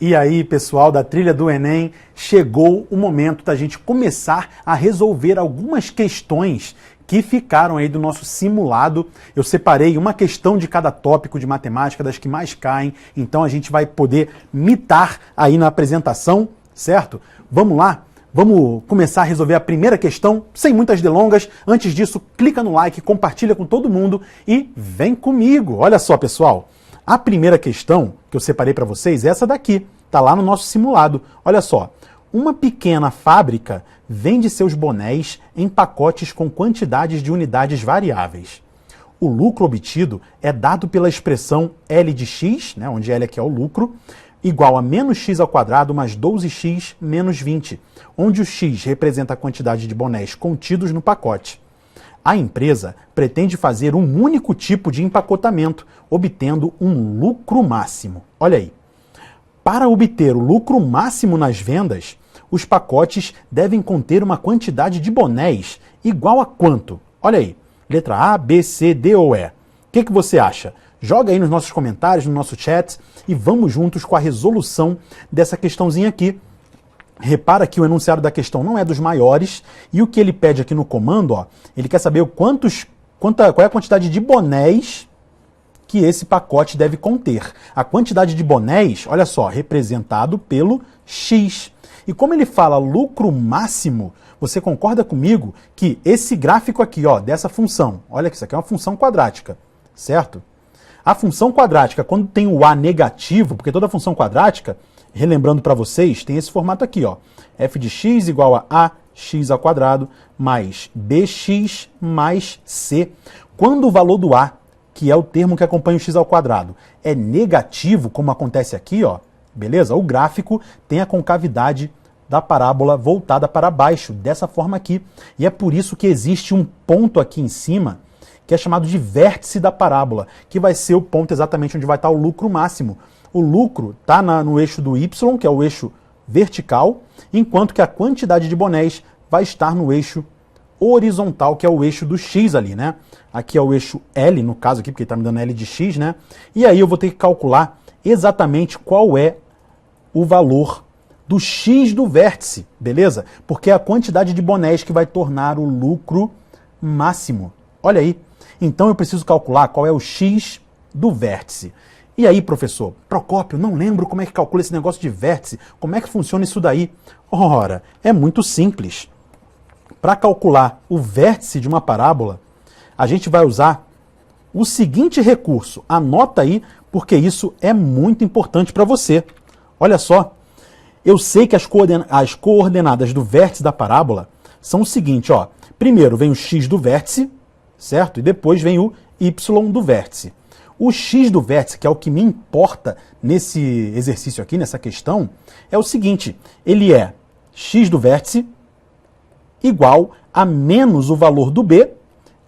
E aí, pessoal da trilha do Enem, chegou o momento da gente começar a resolver algumas questões que ficaram aí do nosso simulado. Eu separei uma questão de cada tópico de matemática, das que mais caem, então a gente vai poder mitar aí na apresentação, certo? Vamos lá? Vamos começar a resolver a primeira questão, sem muitas delongas. Antes disso, clica no like, compartilha com todo mundo e vem comigo. Olha só, pessoal. A primeira questão que eu separei para vocês é essa daqui. Tá lá no nosso simulado. Olha só. Uma pequena fábrica vende seus bonés em pacotes com quantidades de unidades variáveis. O lucro obtido é dado pela expressão L de x, né, onde L aqui é o lucro, igual a menos x ao quadrado mais 12x menos 20, onde o x representa a quantidade de bonés contidos no pacote. A empresa pretende fazer um único tipo de empacotamento, obtendo um lucro máximo. Olha aí. Para obter o lucro máximo nas vendas, os pacotes devem conter uma quantidade de bonés igual a quanto? Olha aí. Letra A, B, C, D ou E. O que você acha? Joga aí nos nossos comentários, no nosso chat, e vamos juntos com a resolução dessa questãozinha aqui. Repara que o enunciado da questão não é dos maiores, e o que ele pede aqui no comando, ó, ele quer saber qual é a quantidade de bonés que esse pacote deve conter. A quantidade de bonés, olha só, representado pelo X. E como ele fala lucro máximo, você concorda comigo que esse gráfico aqui, ó, dessa função, olha que isso aqui é uma função quadrática, certo? A função quadrática, quando tem o A negativo, porque toda função quadrática, relembrando para vocês, tem esse formato aqui, ó. F de x igual a ax ao quadrado mais bx mais c. Quando o valor do A, que é o termo que acompanha o x ao quadrado, é negativo, como acontece aqui, ó, beleza? O gráfico tem a concavidade da parábola voltada para baixo, dessa forma aqui. E é por isso que existe um ponto aqui em cima, que é chamado de vértice da parábola, que vai ser o ponto exatamente onde vai estar o lucro máximo. O lucro está no eixo do y, que é o eixo vertical, enquanto que a quantidade de bonés vai estar no eixo horizontal, que é o eixo do x ali, né? Aqui é o eixo L, no caso aqui, porque está me dando L de x, né? E aí eu vou ter que calcular exatamente qual é o valor do x do vértice, beleza? Porque é a quantidade de bonés que vai tornar o lucro máximo. Olha aí. Então eu preciso calcular qual é o x do vértice. E aí, professor, Procópio, não lembro como é que calcula esse negócio de vértice. Como é que funciona isso daí? Ora, é muito simples. Para calcular o vértice de uma parábola, a gente vai usar o seguinte recurso. Anota aí, porque isso é muito importante para você. Olha só, eu sei que as coordenadas do vértice da parábola são o seguinte, ó. Primeiro vem o x do vértice, certo? E depois vem o y do vértice. O x do vértice, que é o que me importa nesse exercício aqui, nessa questão, é o seguinte, ele é x do vértice igual a menos o valor do b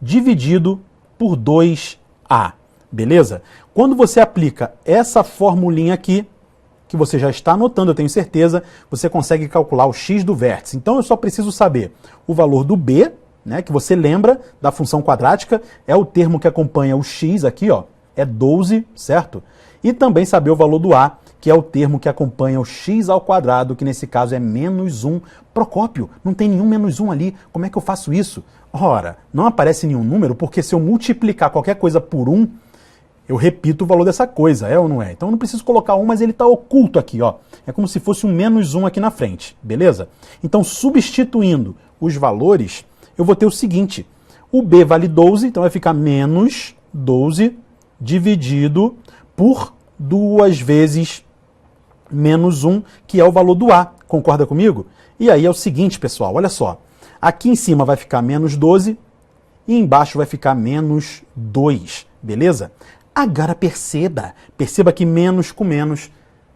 dividido por 2a, beleza? Quando você aplica essa formulinha aqui, que você já está anotando, eu tenho certeza, você consegue calcular o x do vértice. Então eu só preciso saber o valor do b, né, que você lembra da função quadrática, é o termo que acompanha o x aqui, ó, é 12, certo? E também saber o valor do a, que é o termo que acompanha o x ao quadrado, que nesse caso é menos 1. Procópio, não tem nenhum menos 1 ali, como é que eu faço isso? Ora, não aparece nenhum número, porque se eu multiplicar qualquer coisa por 1, eu repito o valor dessa coisa, é ou não é? Então eu não preciso colocar 1, mas ele está oculto aqui, ó. É como se fosse um menos 1 aqui na frente, beleza? Então, substituindo os valores, eu vou ter o seguinte, o b vale 12, então vai ficar menos 12 dividido por 2 vezes menos 1, que é o valor do a. Concorda comigo? E aí é o seguinte, pessoal, olha só. Aqui em cima vai ficar menos 12 e embaixo vai ficar menos 2, beleza? Agora perceba que menos com menos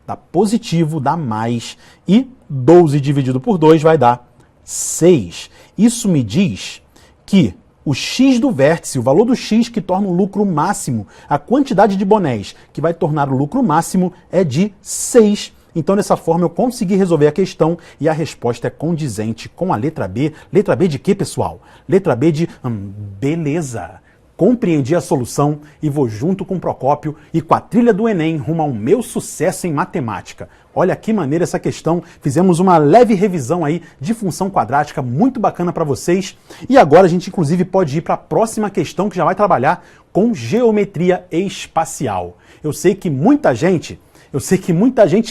dá positivo, dá mais, e 12 dividido por 2 vai dar 6. Isso me diz que o x do vértice, o valor do x que torna o lucro máximo, a quantidade de bonés que vai tornar o lucro máximo é de 6. Então, dessa forma, eu consegui resolver a questão e a resposta é condizente com a letra B. Letra B de quê, pessoal? Letra B de beleza. compreendi a solução e vou junto com o Procópio e com a trilha do Enem rumo ao meu sucesso em matemática. Olha que maneira essa questão, fizemos uma leve revisão aí de função quadrática, muito bacana para vocês. E agora a gente inclusive pode ir para a próxima questão que já vai trabalhar com geometria espacial. Eu sei que muita gente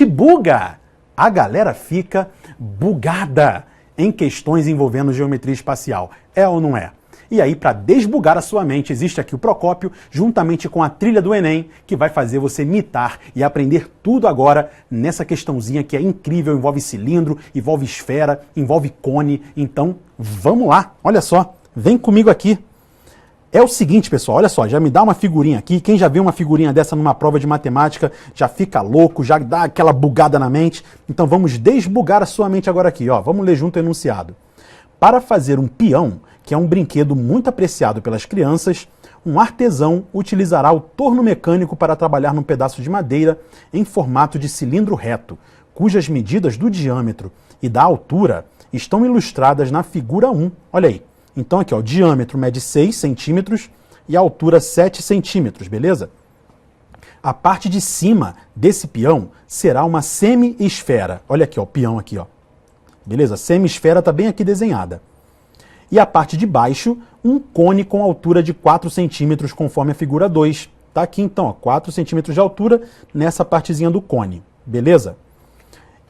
buga. A galera fica bugada em questões envolvendo geometria espacial. É ou não é? E aí, para desbugar a sua mente, existe aqui o Procópio, juntamente com a trilha do Enem, que vai fazer você mitar e aprender tudo agora nessa questãozinha que é incrível, envolve cilindro, envolve esfera, envolve cone. Então, vamos lá. Olha só, vem comigo aqui. É o seguinte, pessoal, olha só, já me dá uma figurinha aqui. Quem já viu uma figurinha dessa numa prova de matemática já fica louco, já dá aquela bugada na mente. Então vamos desbugar a sua mente agora aqui, ó. Vamos ler junto o enunciado. Para fazer um peão, que é um brinquedo muito apreciado pelas crianças, um artesão utilizará o torno mecânico para trabalhar num pedaço de madeira em formato de cilindro reto, cujas medidas do diâmetro e da altura estão ilustradas na figura 1. Olha aí. Então aqui, ó, o diâmetro mede 6 centímetros e a altura 7 centímetros, beleza? A parte de cima desse peão será uma semi-esfera. Olha aqui, ó, o peão aqui, ó. Beleza? Semi-esfera está bem aqui desenhada. E a parte de baixo, um cone com altura de 4 centímetros, conforme a figura 2. Tá aqui então, ó, 4 centímetros de altura nessa partezinha do cone. Beleza?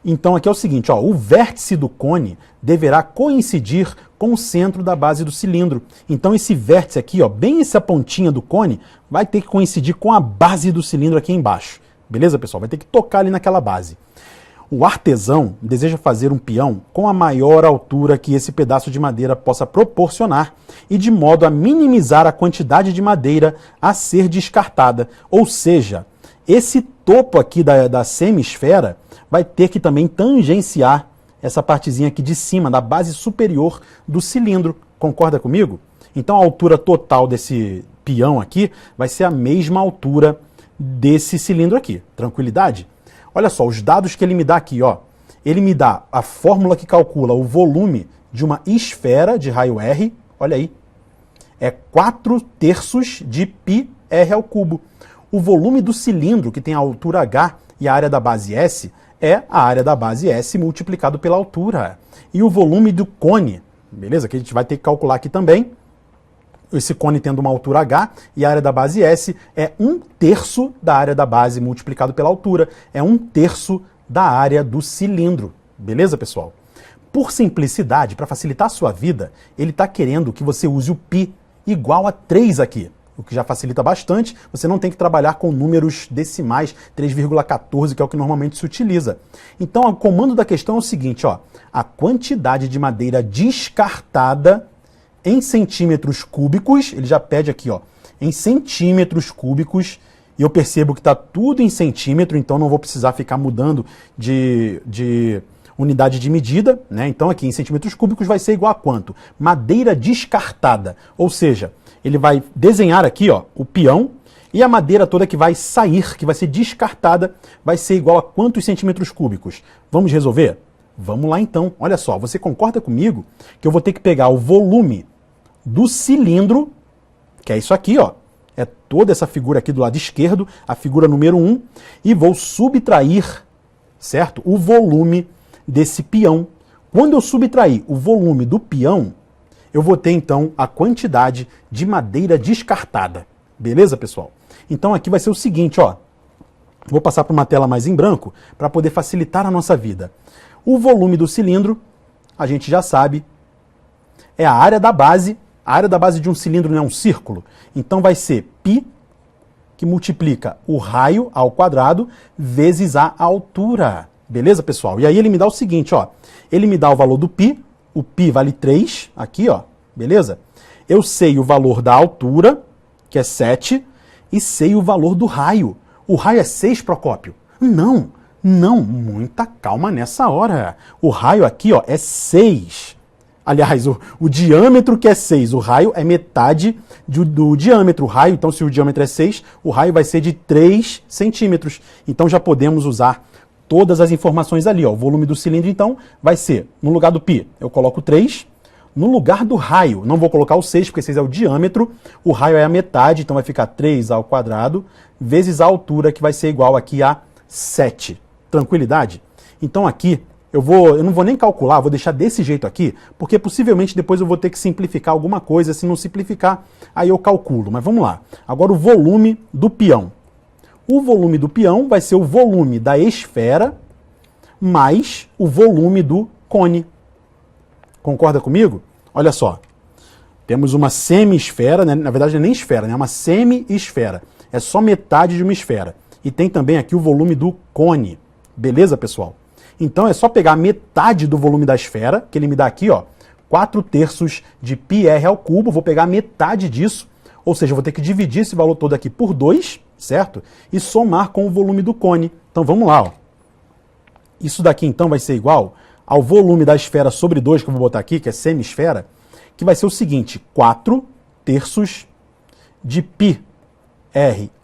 Então aqui é o seguinte, ó, o vértice do cone deverá coincidir com o centro da base do cilindro. Então esse vértice aqui, ó, bem essa pontinha do cone, vai ter que coincidir com a base do cilindro aqui embaixo. Beleza, pessoal? Vai ter que tocar ali naquela base. O artesão deseja fazer um peão com a maior altura que esse pedaço de madeira possa proporcionar e de modo a minimizar a quantidade de madeira a ser descartada. Ou seja, esse topo aqui da semi-esfera vai ter que também tangenciar essa partezinha aqui de cima, da base superior do cilindro. Concorda comigo? Então a altura total desse peão aqui vai ser a mesma altura desse cilindro aqui. Tranquilidade? Olha só, os dados que ele me dá aqui, ó. Ele me dá a fórmula que calcula o volume de uma esfera de raio R. Olha aí. É 4/3 de πr ao cubo. O volume do cilindro, que tem a altura H e a área da base S, é a área da base S multiplicado pela altura. E o volume do cone, beleza? Que a gente vai ter que calcular aqui também. Esse cone tendo uma altura H e a área da base S é 1/3 da área da base multiplicado pela altura. É 1/3 da área do cilindro. Beleza, pessoal? Por simplicidade, para facilitar a sua vida, ele está querendo que você use o π igual a 3 aqui. O que já facilita bastante, você não tem que trabalhar com números decimais, 3,14, que é o que normalmente se utiliza. Então, o comando da questão é o seguinte, ó, a quantidade de madeira descartada em centímetros cúbicos, ele já pede aqui, ó, em centímetros cúbicos, e eu percebo que está tudo em centímetro, então não vou precisar ficar mudando de unidade de medida, né? Então aqui em centímetros cúbicos vai ser igual a quanto? Madeira descartada, ou seja, ele vai desenhar aqui, ó, o peão, e a madeira toda que vai sair, que vai ser descartada, vai ser igual a quantos centímetros cúbicos? Vamos resolver? Vamos lá então. Olha só, você concorda comigo que eu vou ter que pegar o volume do cilindro, que é isso aqui, ó, é toda essa figura aqui do lado esquerdo, a figura número 1, e vou subtrair, certo? O volume desse peão. Quando eu subtrair o volume do peão, eu vou ter, então, a quantidade de madeira descartada. Beleza, pessoal? Então, aqui vai ser o seguinte, ó. Vou passar para uma tela mais em branco para poder facilitar a nossa vida. O volume do cilindro, a gente já sabe, é a área da base. A área da base de um cilindro não é um círculo. Então, vai ser π, que multiplica o raio ao quadrado, vezes a altura. Beleza, pessoal? E aí ele me dá o seguinte, ó. Ele me dá o valor do π. O π vale 3, aqui, ó, beleza? Eu sei o valor da altura, que é 7, e sei o valor do raio. O raio é 6, Procópio? Não, muita calma nessa hora. O raio aqui, ó, é 6. Aliás, o diâmetro que é 6, o raio é metade do diâmetro. O raio, então, se o diâmetro é 6, o raio vai ser de 3 centímetros. Então, já podemos usar todas as informações ali, ó. O volume do cilindro, então, vai ser, no lugar do π, eu coloco 3, No lugar do raio, não vou colocar o 6, porque 6 é o diâmetro, o raio é a metade, então vai ficar 3 ao quadrado, vezes a altura, que vai ser igual aqui a 7. Tranquilidade? Então aqui, eu não vou nem calcular, vou deixar desse jeito aqui, porque possivelmente depois eu vou ter que simplificar alguma coisa, se não simplificar, aí eu calculo. Mas vamos lá. Agora o volume do peão. O volume do peão vai ser o volume da esfera mais o volume do cone. Concorda comigo? Olha só. Temos uma semi-esfera, né? Na verdade não é nem esfera, né? É uma semi-esfera. É só metade de uma esfera. E tem também aqui o volume do cone. Beleza, pessoal? Então é só pegar a metade do volume da esfera, que ele me dá aqui, ó, 4/3 de πr ao cubo. Vou pegar a metade disso, ou seja, eu vou ter que dividir esse valor todo aqui por 2, certo? E somar com o volume do cone. Então vamos lá, ó. Isso daqui então vai ser igual ao volume da esfera sobre 2, que eu vou botar aqui, que é semi-esfera, que vai ser o seguinte, 4/3 de πr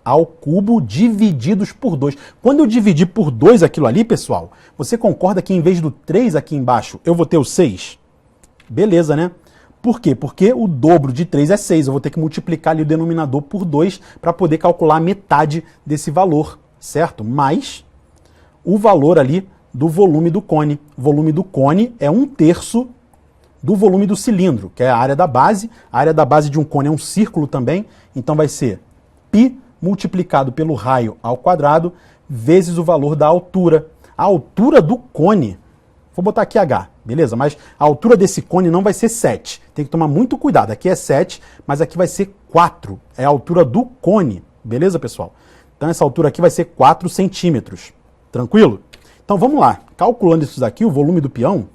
ao cubo divididos por 2. Quando eu dividir por 2 aquilo ali, pessoal, você concorda que em vez do 3 aqui embaixo, eu vou ter o 6? Beleza, né? Por quê? Porque o dobro de 3 é 6. Eu vou ter que multiplicar ali o denominador por 2 para poder calcular a metade desse valor, certo? Mais o valor ali do volume do cone. O volume do cone é 1/3 do volume do cilindro, que é a área da base. A área da base de um cone é um círculo também, então vai ser π multiplicado pelo raio ao quadrado vezes o valor da altura. A altura do cone, vou botar aqui H, beleza? Mas a altura desse cone não vai ser 7. Tem que tomar muito cuidado. Aqui é 7, mas aqui vai ser 4. É a altura do cone, beleza, pessoal? Então essa altura aqui vai ser 4 centímetros. Tranquilo? Então vamos lá. Calculando isso daqui, o volume do peão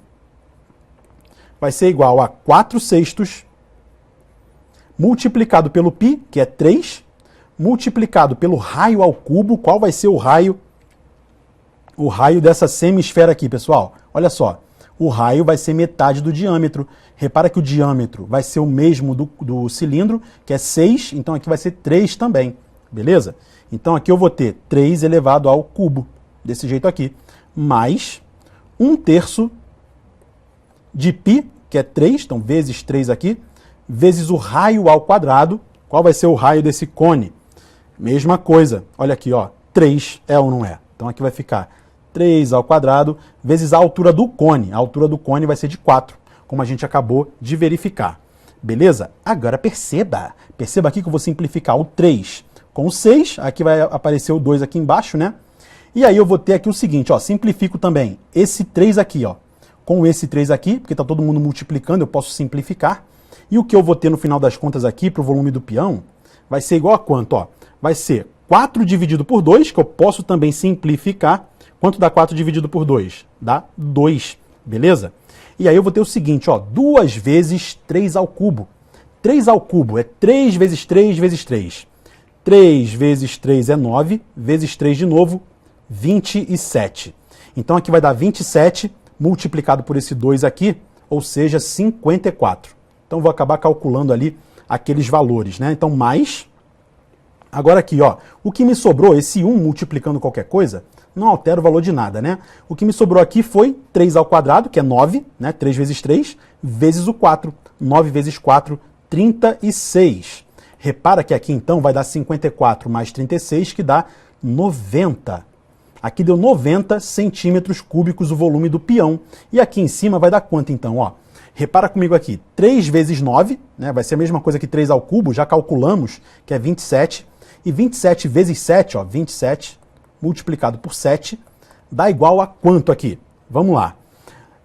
vai ser igual a 4/6 multiplicado pelo π, que é 3, multiplicado pelo raio ao cubo. Qual vai ser o raio? O raio dessa semi-esfera aqui, pessoal. Olha só, o raio vai ser metade do diâmetro. Repara que o diâmetro vai ser o mesmo do cilindro, que é 6, então aqui vai ser 3 também, beleza? Então aqui eu vou ter 3 elevado ao cubo, desse jeito aqui, mais 1/3 de π, que é 3, então vezes 3 aqui, vezes o raio ao quadrado. Qual vai ser o raio desse cone? Mesma coisa, olha aqui, ó, 3 é ou não é? Então aqui vai ficar 3 ao quadrado vezes a altura do cone. A altura do cone vai ser de 4, como a gente acabou de verificar. Beleza? Agora perceba aqui que eu vou simplificar o 3 com o 6, aqui vai aparecer o 2 aqui embaixo, né? E aí eu vou ter aqui o seguinte, ó, simplifico também esse 3 aqui, ó, com esse 3 aqui, porque tá todo mundo multiplicando, eu posso simplificar. E o que eu vou ter no final das contas aqui para o volume do peão vai ser igual a quanto, ó? Vai ser 4 dividido por 2, que eu posso também simplificar. Quanto dá 4 dividido por 2? Dá 2, beleza? E aí eu vou ter o seguinte, ó, 2 vezes 3 ao cubo. 3 ao cubo é 3 vezes 3 vezes 3. 3 vezes 3 é 9, vezes 3 de novo, 27. Então aqui vai dar 27 multiplicado por esse 2 aqui, ou seja, 54. Então vou acabar calculando ali aqueles valores, né? Então mais... Agora aqui, ó, o que me sobrou, esse 1 multiplicando qualquer coisa, não altera o valor de nada, né? O que me sobrou aqui foi 3 ao quadrado, que é 9, né? 3 vezes 3, vezes o 4. 9 vezes 4, 36. Repara que aqui, então, vai dar 54 mais 36, que dá 90. Aqui deu 90 centímetros cúbicos o volume do peão. E aqui em cima vai dar quanto, então, ó? Repara comigo aqui, 3 vezes 9, né? Vai ser a mesma coisa que 3 ao cubo, já calculamos, que é 27. E 27 vezes 7, ó, 27 multiplicado por 7, dá igual a quanto aqui? Vamos lá.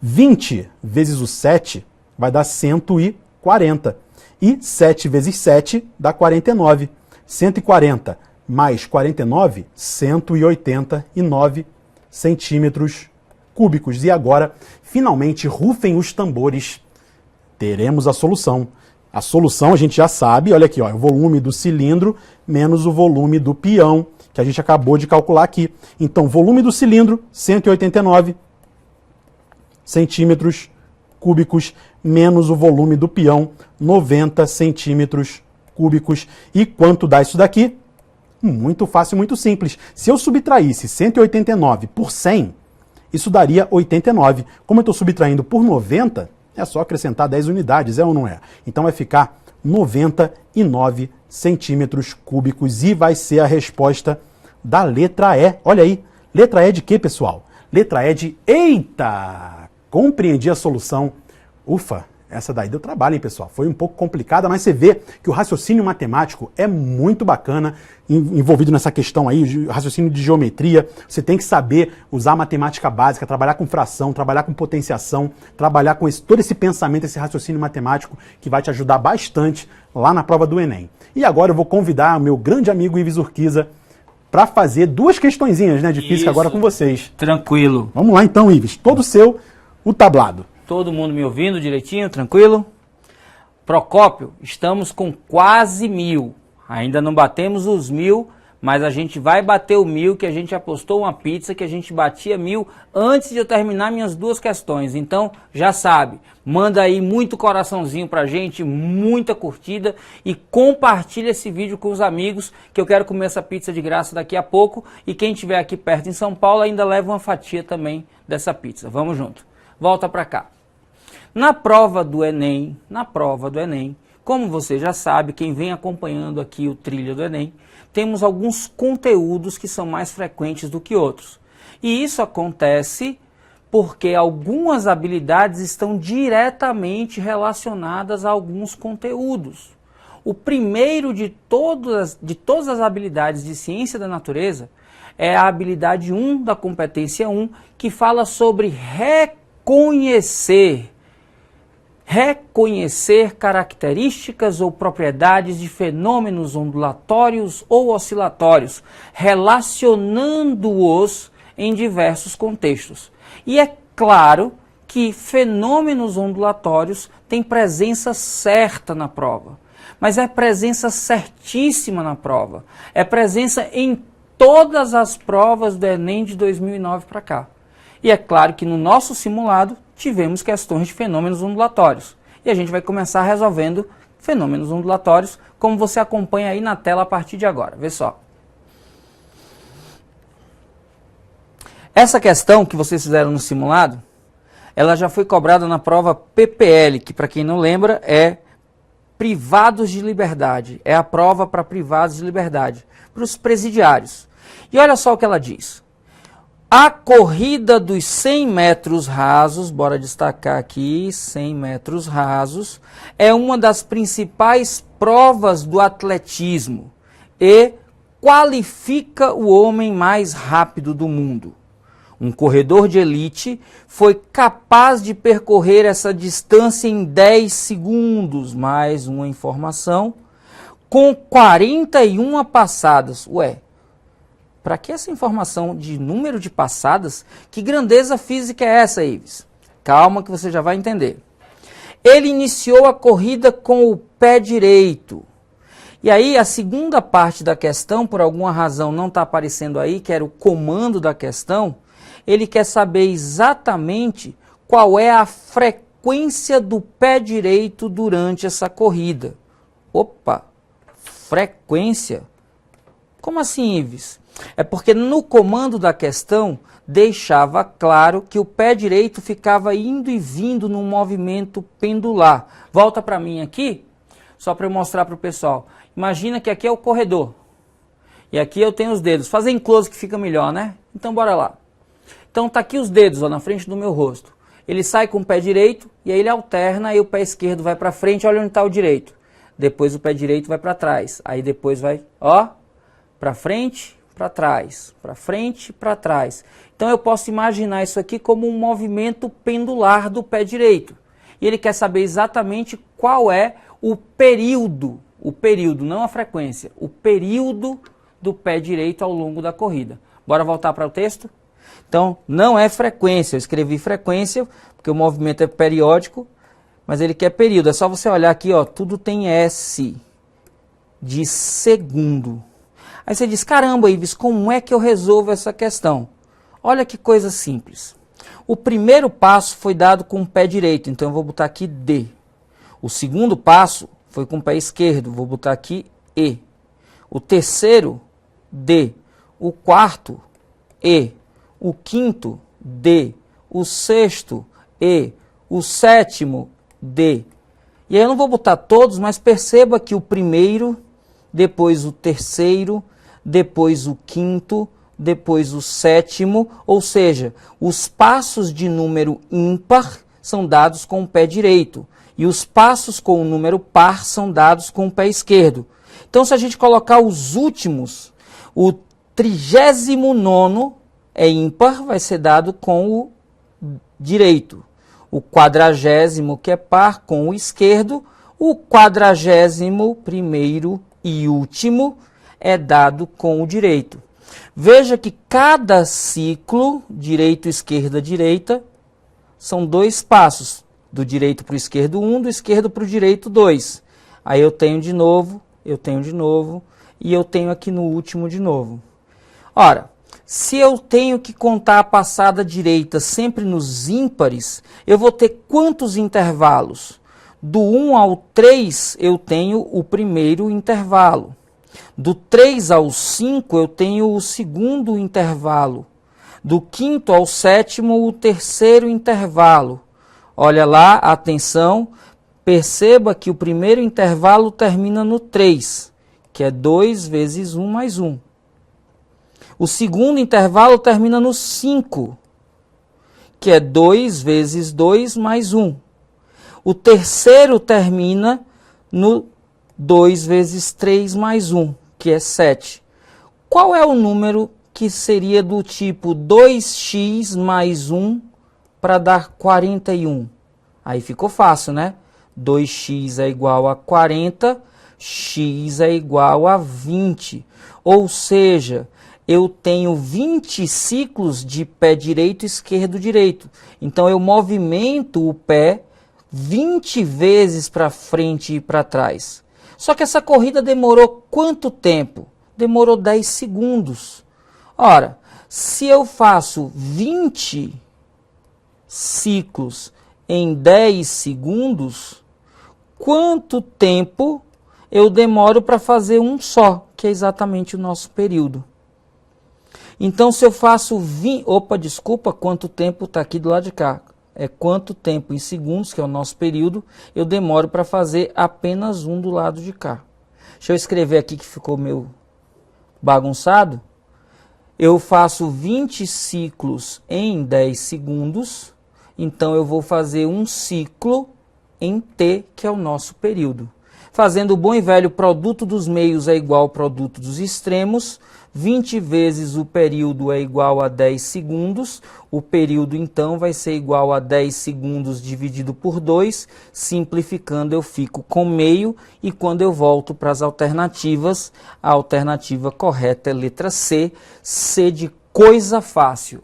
20 vezes o 7 vai dar 140. E 7 vezes 7 dá 49. 140 mais 49, 189 centímetros cúbicos. E agora, finalmente, rufem os tambores. Teremos a solução. A solução a gente já sabe, olha aqui, ó, é o volume do cilindro menos o volume do peão, que a gente acabou de calcular aqui. Então, volume do cilindro, 189 centímetros cúbicos, menos o volume do peão, 90 centímetros cúbicos. E quanto dá isso daqui? Muito fácil, muito simples. Se eu subtraísse 189 por 100, isso daria 89. Como eu estou subtraindo por 90, É só acrescentar 10 unidades, é ou não é? Então vai ficar 99 centímetros cúbicos e vai ser a resposta da letra E. Olha aí, letra E de quê, pessoal? Letra E de eita! Compreendi a solução. Ufa, essa daí deu trabalho, hein, pessoal? Foi um pouco complicada, mas você vê que o raciocínio matemático é muito bacana, envolvido nessa questão aí, raciocínio de geometria. Você tem que saber usar matemática básica, trabalhar com fração, trabalhar com potenciação, trabalhar com todo esse pensamento, esse raciocínio matemático, que vai te ajudar bastante lá na prova do Enem. E agora eu vou convidar o meu grande amigo Ives Urquiza para fazer duas questõezinhas, né, de física agora com vocês. Tranquilo. Vamos lá então, Ives. Todo seu, o tablado. Todo mundo me ouvindo direitinho, tranquilo? Procópio, estamos com quase 1000. Ainda não batemos os 1000, mas a gente vai bater o 1000, que a gente apostou uma pizza, que a gente batia 1000 antes de eu terminar minhas duas questões. Então, já sabe, manda aí muito coraçãozinho pra gente, muita curtida e compartilha esse vídeo com os amigos, que eu quero comer essa pizza de graça daqui a pouco. E quem estiver aqui perto em São Paulo ainda leva uma fatia também dessa pizza. Vamos junto. Volta pra cá. Na prova do Enem, como você já sabe, quem vem acompanhando aqui o Trilha do Enem, temos alguns conteúdos que são mais frequentes do que outros. E isso acontece porque algumas habilidades estão diretamente relacionadas a alguns conteúdos. O primeiro de todas as habilidades de ciência da natureza é a habilidade 1 da competência 1, que fala sobre reconhecer características ou propriedades de fenômenos ondulatórios ou oscilatórios, relacionando-os em diversos contextos. E é claro que fenômenos ondulatórios têm presença certa na prova, mas é presença certíssima na prova, é presença em todas as provas do Enem de 2009 para cá. E é claro que no nosso simulado tivemos questões de fenômenos ondulatórios. E a gente vai começar resolvendo fenômenos ondulatórios, como você acompanha aí na tela a partir de agora. Vê só. Essa questão que vocês fizeram no simulado, ela já foi cobrada na prova PPL, que para quem não lembra é privados de liberdade. É a prova para privados de liberdade, para os presidiários. E olha só o que ela diz. A corrida dos 100 metros rasos, bora destacar aqui, 100 metros rasos, é uma das principais provas do atletismo e qualifica o homem mais rápido do mundo. Um corredor de elite foi capaz de percorrer essa distância em 10 segundos, mais uma informação, com 41 passadas. Ué, para que essa informação de número de passadas? Que grandeza física é essa, Ives? Calma que você já vai entender. Ele iniciou a corrida com o pé direito. E aí a segunda parte da questão, por alguma razão não está aparecendo aí, que era o comando da questão, ele quer saber exatamente qual é a frequência do pé direito durante essa corrida. Opa, frequência? Como assim, Ives? É porque no comando da questão deixava claro que o pé direito ficava indo e vindo num movimento pendular. Volta para mim aqui, só para eu mostrar para o pessoal. Imagina que aqui é o corredor. E aqui eu tenho os dedos. Fazer em close que fica melhor, né? Então bora lá. Então tá aqui os dedos ó, na frente do meu rosto. Ele sai com o pé direito e aí ele alterna e o pé esquerdo vai para frente, olha onde está o direito. Depois o pé direito vai para trás. Aí depois vai, ó, para frente, para trás, para frente, para trás. Então eu posso imaginar isso aqui como um movimento pendular do pé direito. E ele quer saber exatamente qual é o período, não a frequência, o período do pé direito ao longo da corrida. Bora voltar para o texto? Então não é frequência, eu escrevi frequência porque o movimento é periódico, mas ele quer período. É só você olhar aqui, ó, tudo tem S de segundo. Aí você diz, caramba, Ives, como é que eu resolvo essa questão? Olha que coisa simples. O primeiro passo foi dado com o pé direito, então eu vou botar aqui D. O segundo passo foi com o pé esquerdo, vou botar aqui E. O terceiro, D. O quarto, E. O quinto, D. O sexto, E. o sétimo, D. E aí eu não vou botar todos, mas perceba que o primeiro, depois o terceiro, depois o quinto, depois o sétimo, ou seja, os passos de número ímpar são dados com o pé direito e os passos com o número par são dados com o pé esquerdo. Então, se a gente colocar os últimos, o 39º é ímpar, vai ser dado com o direito. O 40º, que é par, com o esquerdo. O 41º e último é dado com o direito. Veja que cada ciclo, direito, esquerda, direita, são 2 passos. Do direito para o esquerdo 1, do esquerdo para o direito 2. Aí eu tenho de novo, eu tenho de novo, e eu tenho aqui no último de novo. Ora, se eu tenho que contar a passada direita sempre nos ímpares, eu vou ter quantos intervalos? Do 1 ao 3 eu tenho o primeiro intervalo. Do 3 ao 5 eu tenho o segundo intervalo. Do 5º ao 7º o terceiro intervalo. Olha lá, atenção, perceba que o primeiro intervalo termina no 3, que é 2 vezes 1 mais 1. O segundo intervalo termina no 5, que é 2 vezes 2 mais 1. O terceiro termina no 2 vezes 3 mais 1, que é 7. Qual é o número que seria do tipo 2x mais 1 para dar 41? Aí ficou fácil, né? 2x é igual a 40, x é igual a 20. Ou seja, eu tenho 20 ciclos de pé direito, esquerdo, direito. Então, eu movimento o pé 20 vezes para frente e para trás. Só que essa corrida demorou quanto tempo? Demorou 10 segundos. Ora, se eu faço 20 ciclos em 10 segundos, quanto tempo eu demoro para fazer um só, que é exatamente o nosso período? Então, se eu faço 20... Opa, desculpa, quanto tempo está aqui do lado de cá. É quanto tempo em segundos, que é o nosso período, eu demoro para fazer apenas um do lado de cá. Deixa eu escrever aqui que ficou meio bagunçado. Eu faço 20 ciclos em 10 segundos, então eu vou fazer um ciclo em T, que é o nosso período. Fazendo o bom e velho produto dos meios é igual ao produto dos extremos, 20 vezes o período é igual a 10 segundos, o período então vai ser igual a 10 segundos dividido por 2, simplificando eu fico com meio, e quando eu volto para as alternativas, a alternativa correta é letra C, C de coisa fácil.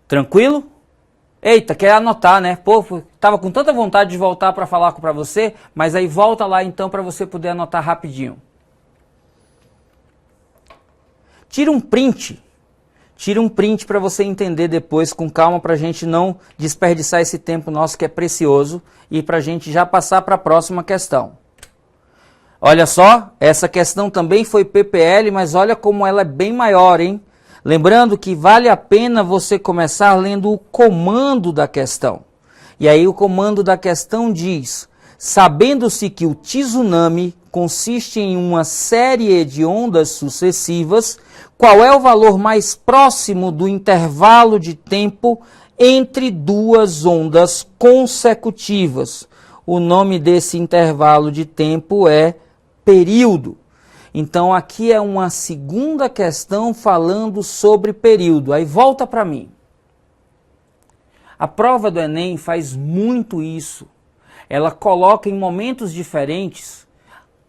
Tranquilo? Eita, quer anotar, né? Pô, tava com tanta vontade de voltar para falar para você, mas aí volta lá então para você poder anotar rapidinho. Tira um print para você entender depois com calma, para a gente não desperdiçar esse tempo nosso que é precioso e para a gente já passar para a próxima questão. Olha só, essa questão também foi PPL, mas olha como ela é bem maior, hein? Lembrando que vale a pena você começar lendo o comando da questão. E aí o comando da questão diz: sabendo-se que o tsunami consiste em uma série de ondas sucessivas, qual é o valor mais próximo do intervalo de tempo entre duas ondas consecutivas? O nome desse intervalo de tempo é período. Então, aqui é uma segunda questão falando sobre período. Aí volta para mim. A prova do Enem faz muito isso. Ela coloca em momentos diferentes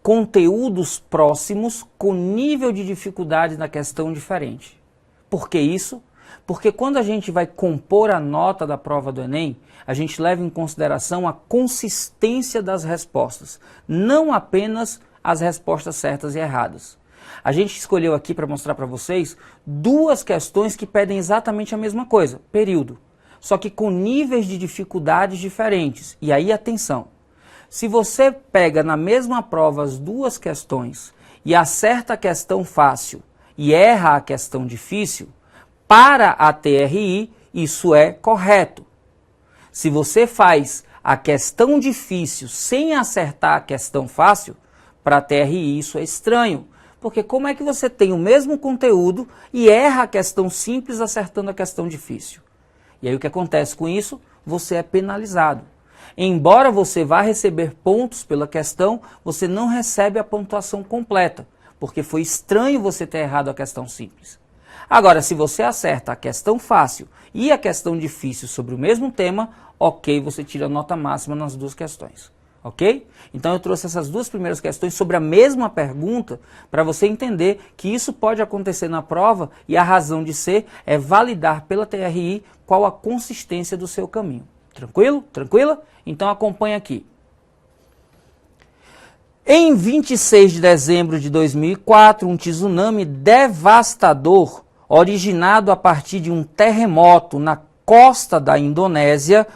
conteúdos próximos com nível de dificuldade na questão diferente. Por que isso? Porque quando a gente vai compor a nota da prova do Enem, a gente leva em consideração a consistência das respostas, não apenas as respostas certas e erradas. A gente escolheu aqui para mostrar para vocês duas questões que pedem exatamente a mesma coisa, período, só que com níveis de dificuldades diferentes. E aí, atenção, se você pega na mesma prova as duas questões e acerta a questão fácil e erra a questão difícil, para a TRI isso é correto. Se você faz a questão difícil sem acertar a questão fácil, para a TRI isso é estranho. Porque como é que você tem o mesmo conteúdo e erra a questão simples acertando a questão difícil? E aí o que acontece com isso? Você é penalizado. Embora você vá receber pontos pela questão, você não recebe a pontuação completa, porque foi estranho você ter errado a questão simples. Agora, se você acerta a questão fácil e a questão difícil sobre o mesmo tema, ok, você tira a nota máxima nas duas questões. Ok? Então eu trouxe essas duas primeiras questões sobre a mesma pergunta para você entender que isso pode acontecer na prova e a razão de ser é validar pela TRI qual a consistência do seu caminho. Tranquilo? Tranquila? Então acompanha aqui. Em 26 de dezembro de 2004, um tsunami devastador, originado a partir de um terremoto na costa da Indonésia,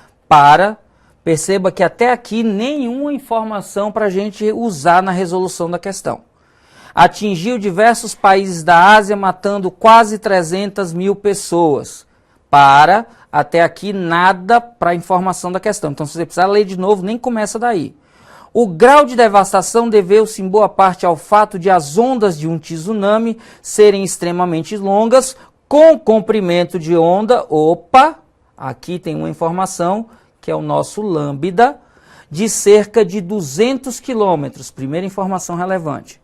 perceba que até aqui nenhuma informação para a gente usar na resolução da questão. Atingiu diversos países da Ásia, matando quase 300 mil pessoas. Até aqui nada para a informação da questão. Então, se você precisar ler de novo, nem começa daí. O grau de devastação deveu-se em boa parte ao fato de as ondas de um tsunami serem extremamente longas, com comprimento de onda, aqui tem uma informação, que é o nosso lambda, de cerca de 200 quilômetros. Primeira informação relevante.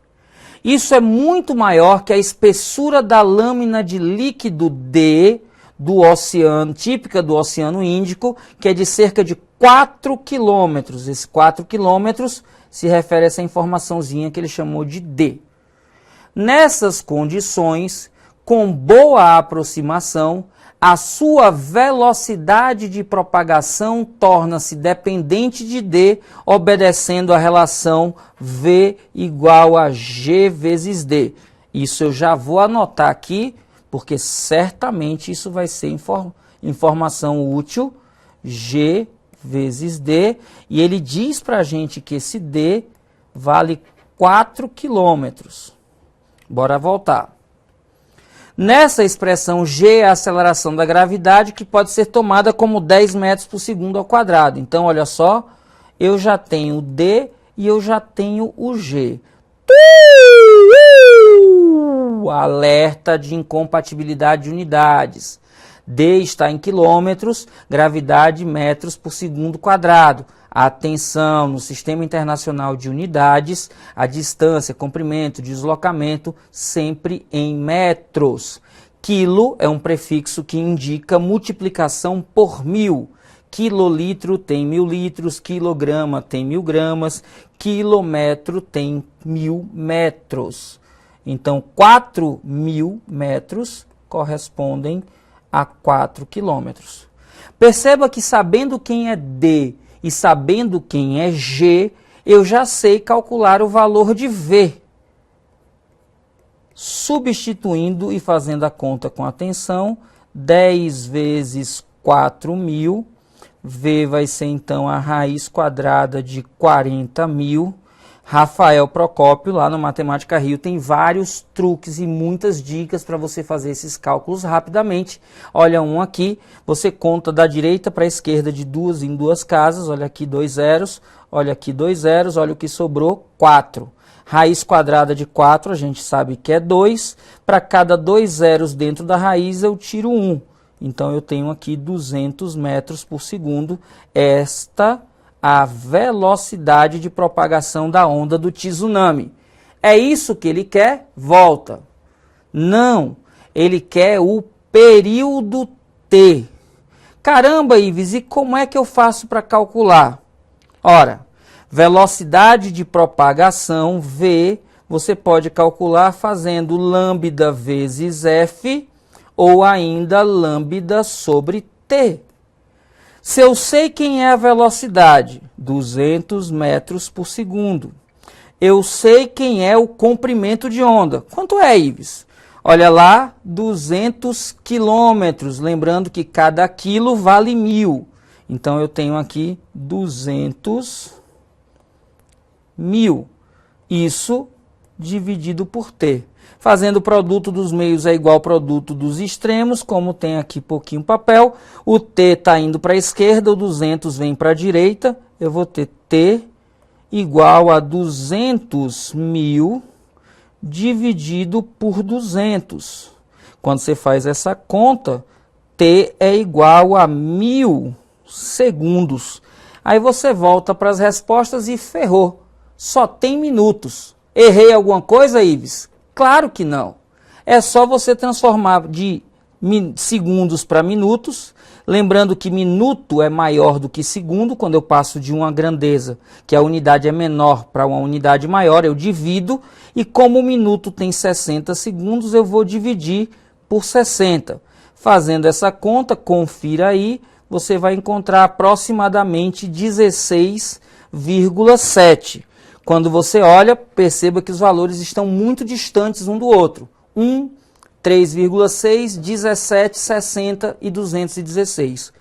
Isso é muito maior que a espessura da lâmina de líquido D do oceano, típica do Oceano Índico, que é de cerca de 4 quilômetros. Esse 4 quilômetros se refere a essa informaçãozinha que ele chamou de D. Nessas condições, com boa aproximação, a sua velocidade de propagação torna-se dependente de D, obedecendo a relação V igual a G vezes D. Isso eu já vou anotar aqui, porque certamente isso vai ser informação útil, G vezes D, e ele diz para a gente que esse D vale 4 quilômetros. Bora voltar. Nessa expressão, G é a aceleração da gravidade, que pode ser tomada como 10 metros por segundo ao quadrado. Então, olha só, eu já tenho o D e eu já tenho o G. Alerta de incompatibilidade de unidades. D está em quilômetros, gravidade metros por segundo quadrado. Atenção, no Sistema Internacional de Unidades, a distância, comprimento, deslocamento, sempre em metros. Quilo é um prefixo que indica multiplicação por 1000. Quilolitro tem 1000 litros, quilograma tem 1000 gramas, quilômetro tem 1000 metros. Então, 4.000 metros correspondem a 4 quilômetros. Perceba que sabendo quem é D e sabendo quem é G, eu já sei calcular o valor de V. Substituindo e fazendo a conta com atenção, 10 vezes 4.000, V vai ser então a raiz quadrada de 40.000. Rafael Procópio, lá no Matemática Rio, tem vários truques e muitas dicas para você fazer esses cálculos rapidamente. Olha um aqui, você conta da direita para a esquerda de duas em duas casas, olha aqui 2 zeros, olha aqui 2 zeros, olha o que sobrou, 4. Raiz quadrada de 4, a gente sabe que é 2, para cada 2 zeros dentro da raiz eu tiro 1. Então eu tenho aqui 200 metros por segundo, a velocidade de propagação da onda do tsunami. É isso que ele quer? Volta. Não, ele quer o período T. Caramba, Ives, e como é que eu faço para calcular? Ora, velocidade de propagação, V, você pode calcular fazendo lambda vezes F ou ainda lambda sobre T. Se eu sei quem é a velocidade, 200 metros por segundo. Eu sei quem é o comprimento de onda. Quanto é, Ives? Olha lá, 200 quilômetros. Lembrando que cada quilo vale 1000. Então, eu tenho aqui 200.000. Isso dividido por T. Fazendo o produto dos meios é igual ao produto dos extremos, como tem aqui pouquinho papel. O T está indo para a esquerda, o 200 vem para a direita. Eu vou ter T igual a 200.000 dividido por 200. Quando você faz essa conta, T é igual a 1000 segundos. Aí você volta para as respostas e ferrou. Só tem minutos. Errei alguma coisa, Ives? Claro que não. É só você transformar de segundos para minutos. Lembrando que minuto é maior do que segundo. Quando eu passo de uma grandeza, que a unidade é menor, para uma unidade maior, eu divido. E como o minuto tem 60 segundos, eu vou dividir por 60. Fazendo essa conta, confira aí, você vai encontrar aproximadamente 16,7. Quando você olha, perceba que os valores estão muito distantes um do outro. 1, 3,6, 17, 60 e 216.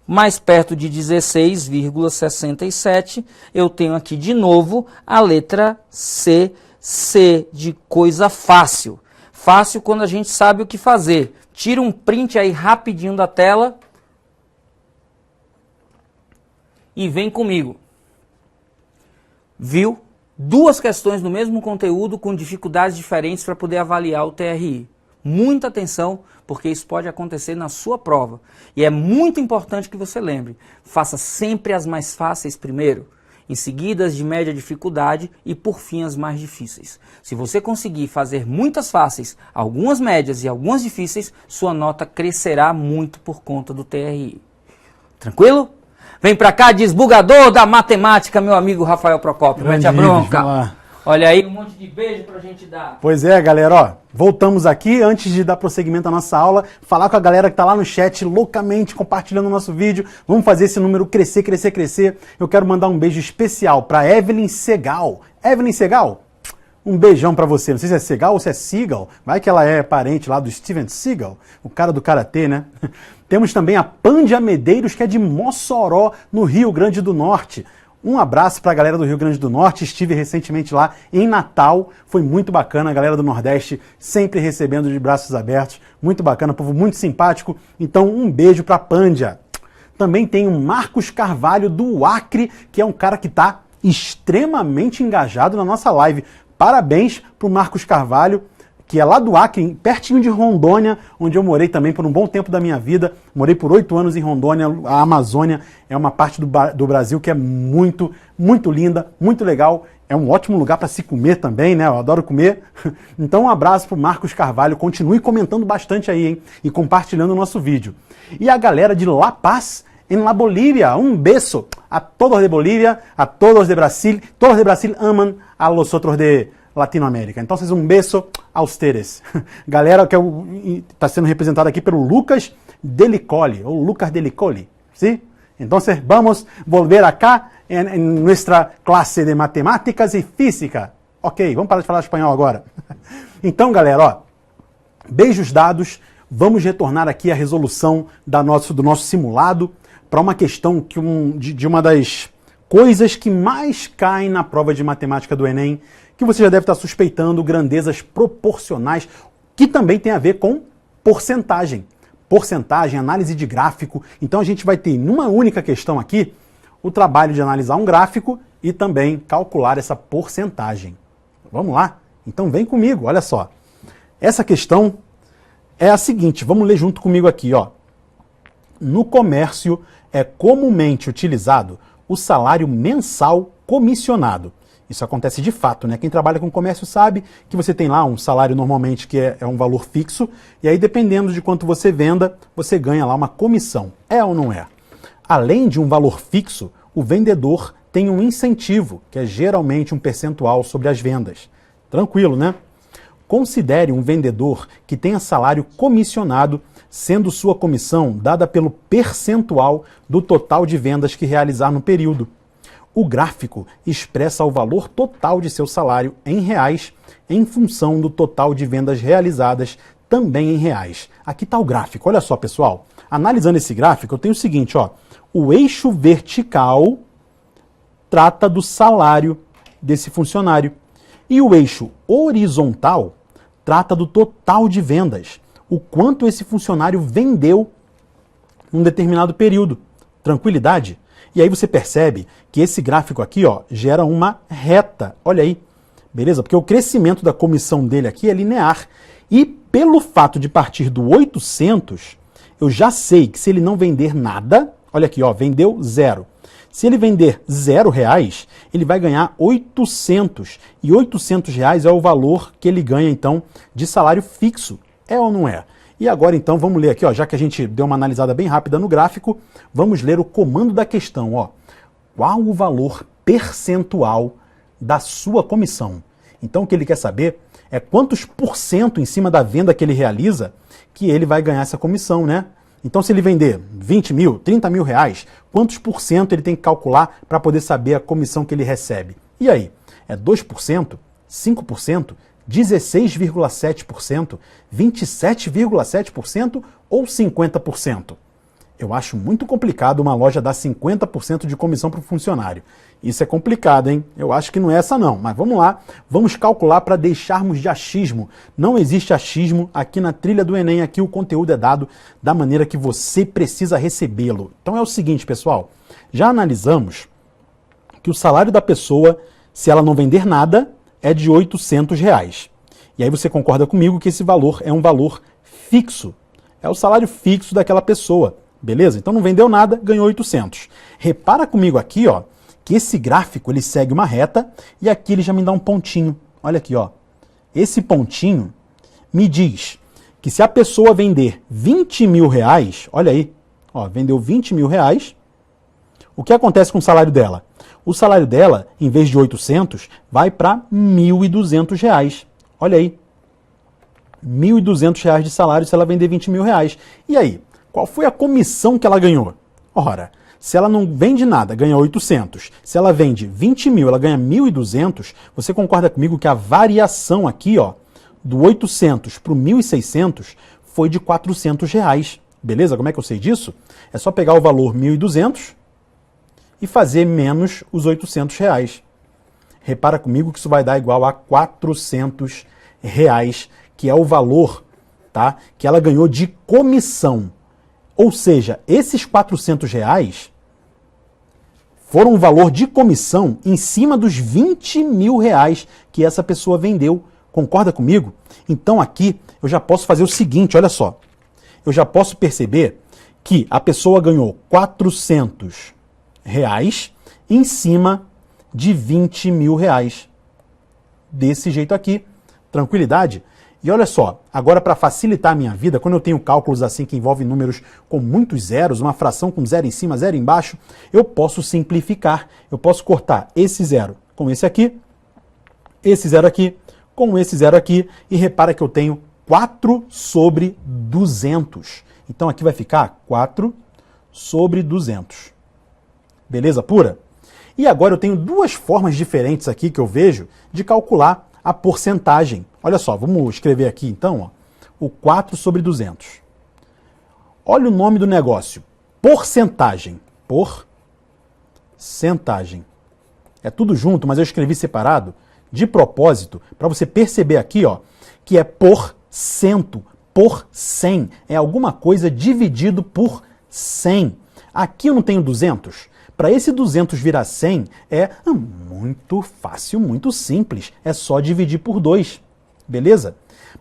Mais perto de 16,67, eu tenho aqui de novo a letra C, C de coisa fácil. Fácil quando a gente sabe o que fazer. Tira um print aí rapidinho da tela e vem comigo. Viu? Duas questões no mesmo conteúdo com dificuldades diferentes para poder avaliar o TRI. Muita atenção, porque isso pode acontecer na sua prova. E é muito importante que você lembre, faça sempre as mais fáceis primeiro, em seguida as de média dificuldade e por fim as mais difíceis. Se você conseguir fazer muitas fáceis, algumas médias e algumas difíceis, sua nota crescerá muito por conta do TRI. Tranquilo? Vem pra cá, desbugador da matemática, meu amigo Rafael Procópio. Mete a bronca. Olha aí, um monte de beijo pra gente dar. Pois é, galera, ó, voltamos aqui, antes de dar prosseguimento à nossa aula, falar com a galera que tá lá no chat, loucamente compartilhando o nosso vídeo. Vamos fazer esse número crescer, crescer, crescer. Eu quero mandar um beijo especial pra Evelyn Segal. Evelyn Segal, um beijão pra você. Não sei se é Segal ou se é Seagal. Vai que ela é parente lá do Steven Seagal, o cara do Karatê, né? Temos também a Pândia Medeiros, que é de Mossoró, no Rio Grande do Norte. Um abraço para a galera do Rio Grande do Norte, estive recentemente lá em Natal, foi muito bacana, a galera do Nordeste sempre recebendo de braços abertos, muito bacana, povo muito simpático, então um beijo para a Pândia. Também tem o Marcos Carvalho do Acre, que é um cara que está extremamente engajado na nossa live. Parabéns para o Marcos Carvalho, que é lá do Acre, pertinho de Rondônia, onde eu morei também por um bom tempo da minha vida. Morei por 8 anos em Rondônia. A Amazônia é uma parte do Brasil que é muito, muito linda, muito legal. É um ótimo lugar para se comer também, né? Eu adoro comer. Então um abraço para o Marcos Carvalho. Continue comentando bastante aí, hein? E compartilhando o nosso vídeo. E a galera de La Paz, em La Bolívia. Um beijo a todos de Bolívia, a todos de Brasil. Todos de Brasil amam a los otros de Latinoamérica. Então, um beijo a ustedes. Galera que está sendo representada aqui pelo Lucas Delicoli, ou Lucas Delicoli, ¿sí? Então, vamos volver acá em nossa classe de matemáticas e física. Ok, vamos parar de falar espanhol agora. Então, galera, ó, beijos dados, vamos retornar aqui à resolução do nosso simulado para uma questão de uma das coisas que mais caem na prova de matemática do Enem, que você já deve estar suspeitando, grandezas proporcionais, que também tem a ver com porcentagem. Porcentagem, análise de gráfico. Então a gente vai ter, numa única questão aqui, o trabalho de analisar um gráfico e também calcular essa porcentagem. Vamos lá? Então vem comigo, olha só. Essa questão é a seguinte, vamos ler junto comigo aqui, ó. No comércio é comumente utilizado o salário mensal comissionado. Isso acontece de fato, né? Quem trabalha com comércio sabe que você tem lá um salário normalmente que é um valor fixo, e aí dependendo de quanto você venda, você ganha lá uma comissão. É ou não é? Além de um valor fixo, o vendedor tem um incentivo, que é geralmente um percentual sobre as vendas. Tranquilo, né? Considere um vendedor que tenha salário comissionado, sendo sua comissão dada pelo percentual do total de vendas que realizar no período. O gráfico expressa o valor total de seu salário em reais em função do total de vendas realizadas também em reais. Aqui está o gráfico, olha só pessoal. Analisando esse gráfico, eu tenho o seguinte, ó. O eixo vertical trata do salário desse funcionário E o eixo horizontal trata do total de vendas, o quanto esse funcionário vendeu num determinado período. Tranquilidade? E aí você percebe que esse gráfico aqui, ó, gera uma reta. Olha aí, beleza? Porque o crescimento da comissão dele aqui é linear. E pelo fato de partir do 800, eu já sei que se ele não vender nada, olha aqui, ó, vendeu 0. Se ele vender R$0, ele vai ganhar 800. E R$800 é o valor que ele ganha, então, de salário fixo. É ou não é? E agora, então, vamos ler aqui, ó, já que a gente deu uma analisada bem rápida no gráfico, vamos ler o comando da questão. Ó. Qual o valor percentual da sua comissão? Então, o que ele quer saber é quantos por cento em cima da venda que ele realiza que ele vai ganhar essa comissão, né? Então, se ele vender 20 mil, 30 mil reais, quantos por cento ele tem que calcular para poder saber a comissão que ele recebe? E aí? É 2%? 5%? 16,7%? 27,7% ou 50%? Eu acho muito complicado uma loja dar 50% de comissão para o funcionário. Isso é complicado, hein? Eu acho que não é essa não, mas vamos lá, vamos calcular para deixarmos de achismo. Não existe achismo aqui na trilha do Enem, aqui o conteúdo é dado da maneira que você precisa recebê-lo. Então é o seguinte, pessoal, já analisamos que o salário da pessoa, se ela não vender nada, é de R$800. E aí você concorda comigo que esse valor é um valor fixo. É o salário fixo daquela pessoa, beleza? Então não vendeu nada, ganhou 800. Repara comigo aqui, ó, que esse gráfico ele segue uma reta e aqui ele já me dá um pontinho. Olha aqui, ó. Esse pontinho me diz que se a pessoa vender 20 mil reais, olha aí, ó, vendeu 20 mil reais, o que acontece com o salário dela? O salário dela, em vez de 800, vai para R$1.200. Olha aí, R$1.200 de salário se ela vender 20 mil reais. E aí, qual foi a comissão que ela ganhou? Ora, se ela não vende nada, ganha 800. Se ela vende 20 mil, ela ganha 1.200. Você concorda comigo que a variação aqui, ó, do 800 para o 1.600 foi de R$400. Beleza? Como é que eu sei disso? É só pegar o valor 1.200 e fazer menos os R$800. Repara comigo que isso vai dar igual a R$400, que é o valor, tá, que ela ganhou de comissão. Ou seja, esses R$400 foram um valor de comissão em cima dos 20 mil reais que essa pessoa vendeu. Concorda comigo? Então aqui eu já posso fazer o seguinte, olha só. Eu já posso perceber que a pessoa ganhou R$400 em cima de 20 mil reais. Desse jeito aqui. Tranquilidade? E olha só, agora para facilitar a minha vida, quando eu tenho cálculos assim que envolvem números com muitos zeros, uma fração com zero em cima, zero embaixo, eu posso simplificar. Eu posso cortar esse zero com esse zero aqui, com esse zero aqui, e repara que eu tenho 4 sobre 200. Então aqui vai ficar 4 sobre 200. Beleza pura? E agora eu tenho duas formas diferentes aqui que eu vejo de calcular a porcentagem. Olha só, vamos escrever aqui então, ó, o 4 sobre 200. Olha o nome do negócio, porcentagem. Porcentagem. É tudo junto, mas eu escrevi separado de propósito para você perceber aqui, ó, que é por cento, por 100. É alguma coisa dividido por 100. Aqui eu não tenho 200. Para esse 200 virar 100 é muito fácil, muito simples. É só dividir por 2, beleza?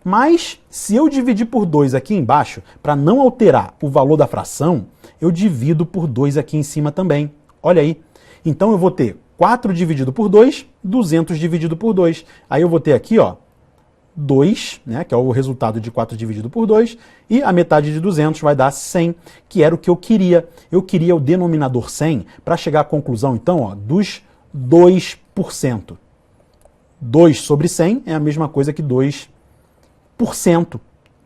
Mas se eu dividir por 2 aqui embaixo, para não alterar o valor da fração, eu divido por 2 aqui em cima também. Olha aí. Então eu vou ter 4 dividido por 2, 200 dividido por 2. Aí eu vou ter aqui, ó, 2, né, que é o resultado de 4 dividido por 2, e a metade de 200 vai dar 100, que era o que eu queria. Eu queria o denominador 100 para chegar à conclusão, então, ó, dos 2%. 2 sobre 100 é a mesma coisa que 2%.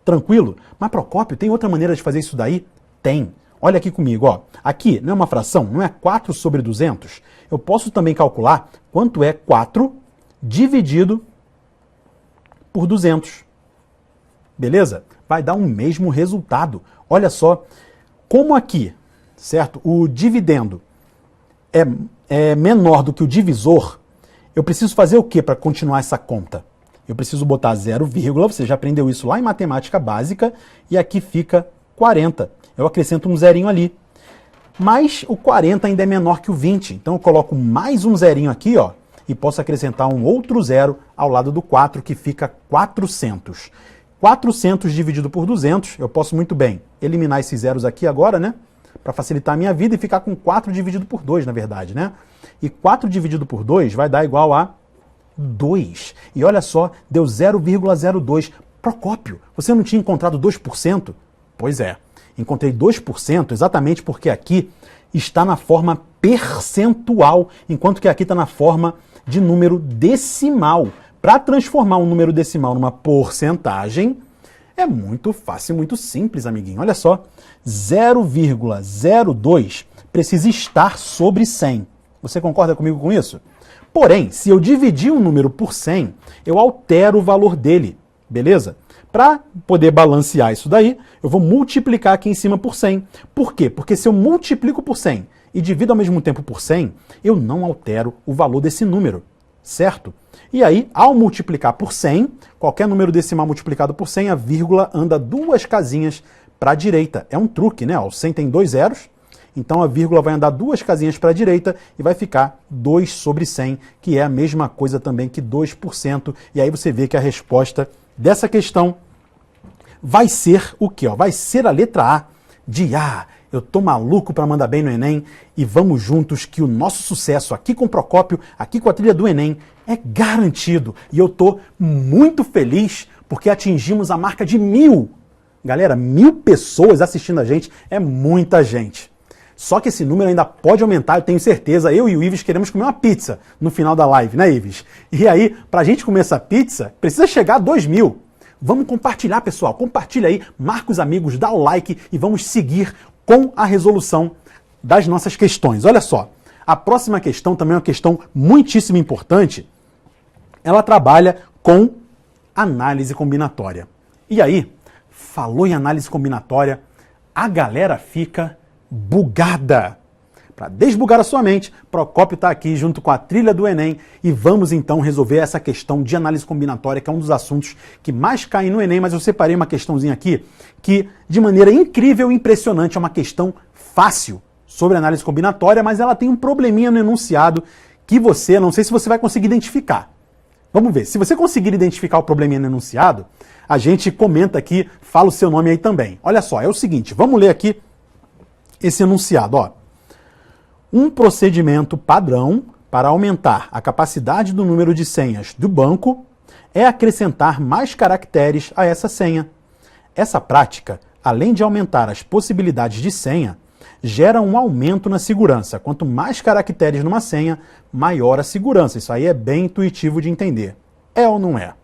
Tranquilo? Mas, Procópio, tem outra maneira de fazer isso daí? Tem. Olha aqui comigo, ó. Aqui não é uma fração, não é 4 sobre 200. Eu posso também calcular quanto é 4 dividido por 200. Beleza? Vai dar um mesmo resultado. Olha só, como aqui, certo? O dividendo é menor do que o divisor, eu preciso fazer o que para continuar essa conta? Eu preciso botar 0, você já aprendeu isso lá em matemática básica, e aqui fica 40. Eu acrescento um zerinho ali. Mas o 40 ainda é menor que o 20, então eu coloco mais um zerinho aqui, ó, e posso acrescentar um outro zero ao lado do 4, que fica 400. 400 dividido por 200, eu posso muito bem eliminar esses zeros aqui agora, né? Para facilitar a minha vida e ficar com 4 dividido por 2, na verdade, né? E 4 dividido por 2 vai dar igual a 2. E olha só, deu 0,02. Procópio, você não tinha encontrado 2%? Pois é, encontrei 2% exatamente porque aqui está na forma percentual, enquanto que aqui está na forma de número decimal. Para transformar um número decimal numa porcentagem, é muito fácil, muito simples, amiguinho. Olha só, 0,02 precisa estar sobre 100. Você concorda comigo com isso? Porém, se eu dividir um número por 100, eu altero o valor dele, beleza? Para poder balancear isso daí, eu vou multiplicar aqui em cima por 100. Por quê? Porque se eu multiplico por 100 e divido ao mesmo tempo por 100, eu não altero o valor desse número, certo? E aí, ao multiplicar por 100, qualquer número decimal multiplicado por 100, a vírgula anda 2 casinhas para a direita. É um truque, né? O 100 tem 2 zeros, então a vírgula vai andar 2 casinhas para a direita e vai ficar 2 sobre 100, que é a mesma coisa também que 2%. E aí você vê que a resposta dessa questão vai ser o quê? Vai ser a letra A de eu tô maluco para mandar bem no Enem e vamos juntos que o nosso sucesso aqui com o Procópio, aqui com a trilha do Enem, é garantido. E eu tô muito feliz porque atingimos a marca de 1000. Galera, 1000 pessoas assistindo a gente é muita gente. Só que esse número ainda pode aumentar, eu tenho certeza. Eu e o Ives queremos comer uma pizza no final da live, né, Ives? E aí, pra gente comer essa pizza, precisa chegar a 2000. Vamos compartilhar, pessoal. Compartilha aí, marca os amigos, dá o like e vamos seguir com a resolução das nossas questões. Olha só, a próxima questão também é uma questão muitíssimo importante. Ela trabalha com análise combinatória. E aí, falou em análise combinatória, a galera fica bugada. Para desbugar a sua mente, Procópio está aqui junto com a trilha do Enem e vamos então resolver essa questão de análise combinatória, que é um dos assuntos que mais caem no Enem, mas eu separei uma questãozinha aqui que, de maneira incrível e impressionante, é uma questão fácil sobre análise combinatória, mas ela tem um probleminha no enunciado que você, não sei se você vai conseguir identificar. Vamos ver, se você conseguir identificar o probleminha no enunciado, a gente comenta aqui, fala o seu nome aí também. Olha só, é o seguinte, vamos ler aqui esse enunciado, ó. Um procedimento padrão para aumentar a capacidade do número de senhas do banco é acrescentar mais caracteres a essa senha. Essa prática, além de aumentar as possibilidades de senha, gera um aumento na segurança. Quanto mais caracteres numa senha, maior a segurança. Isso aí é bem intuitivo de entender. É ou não é?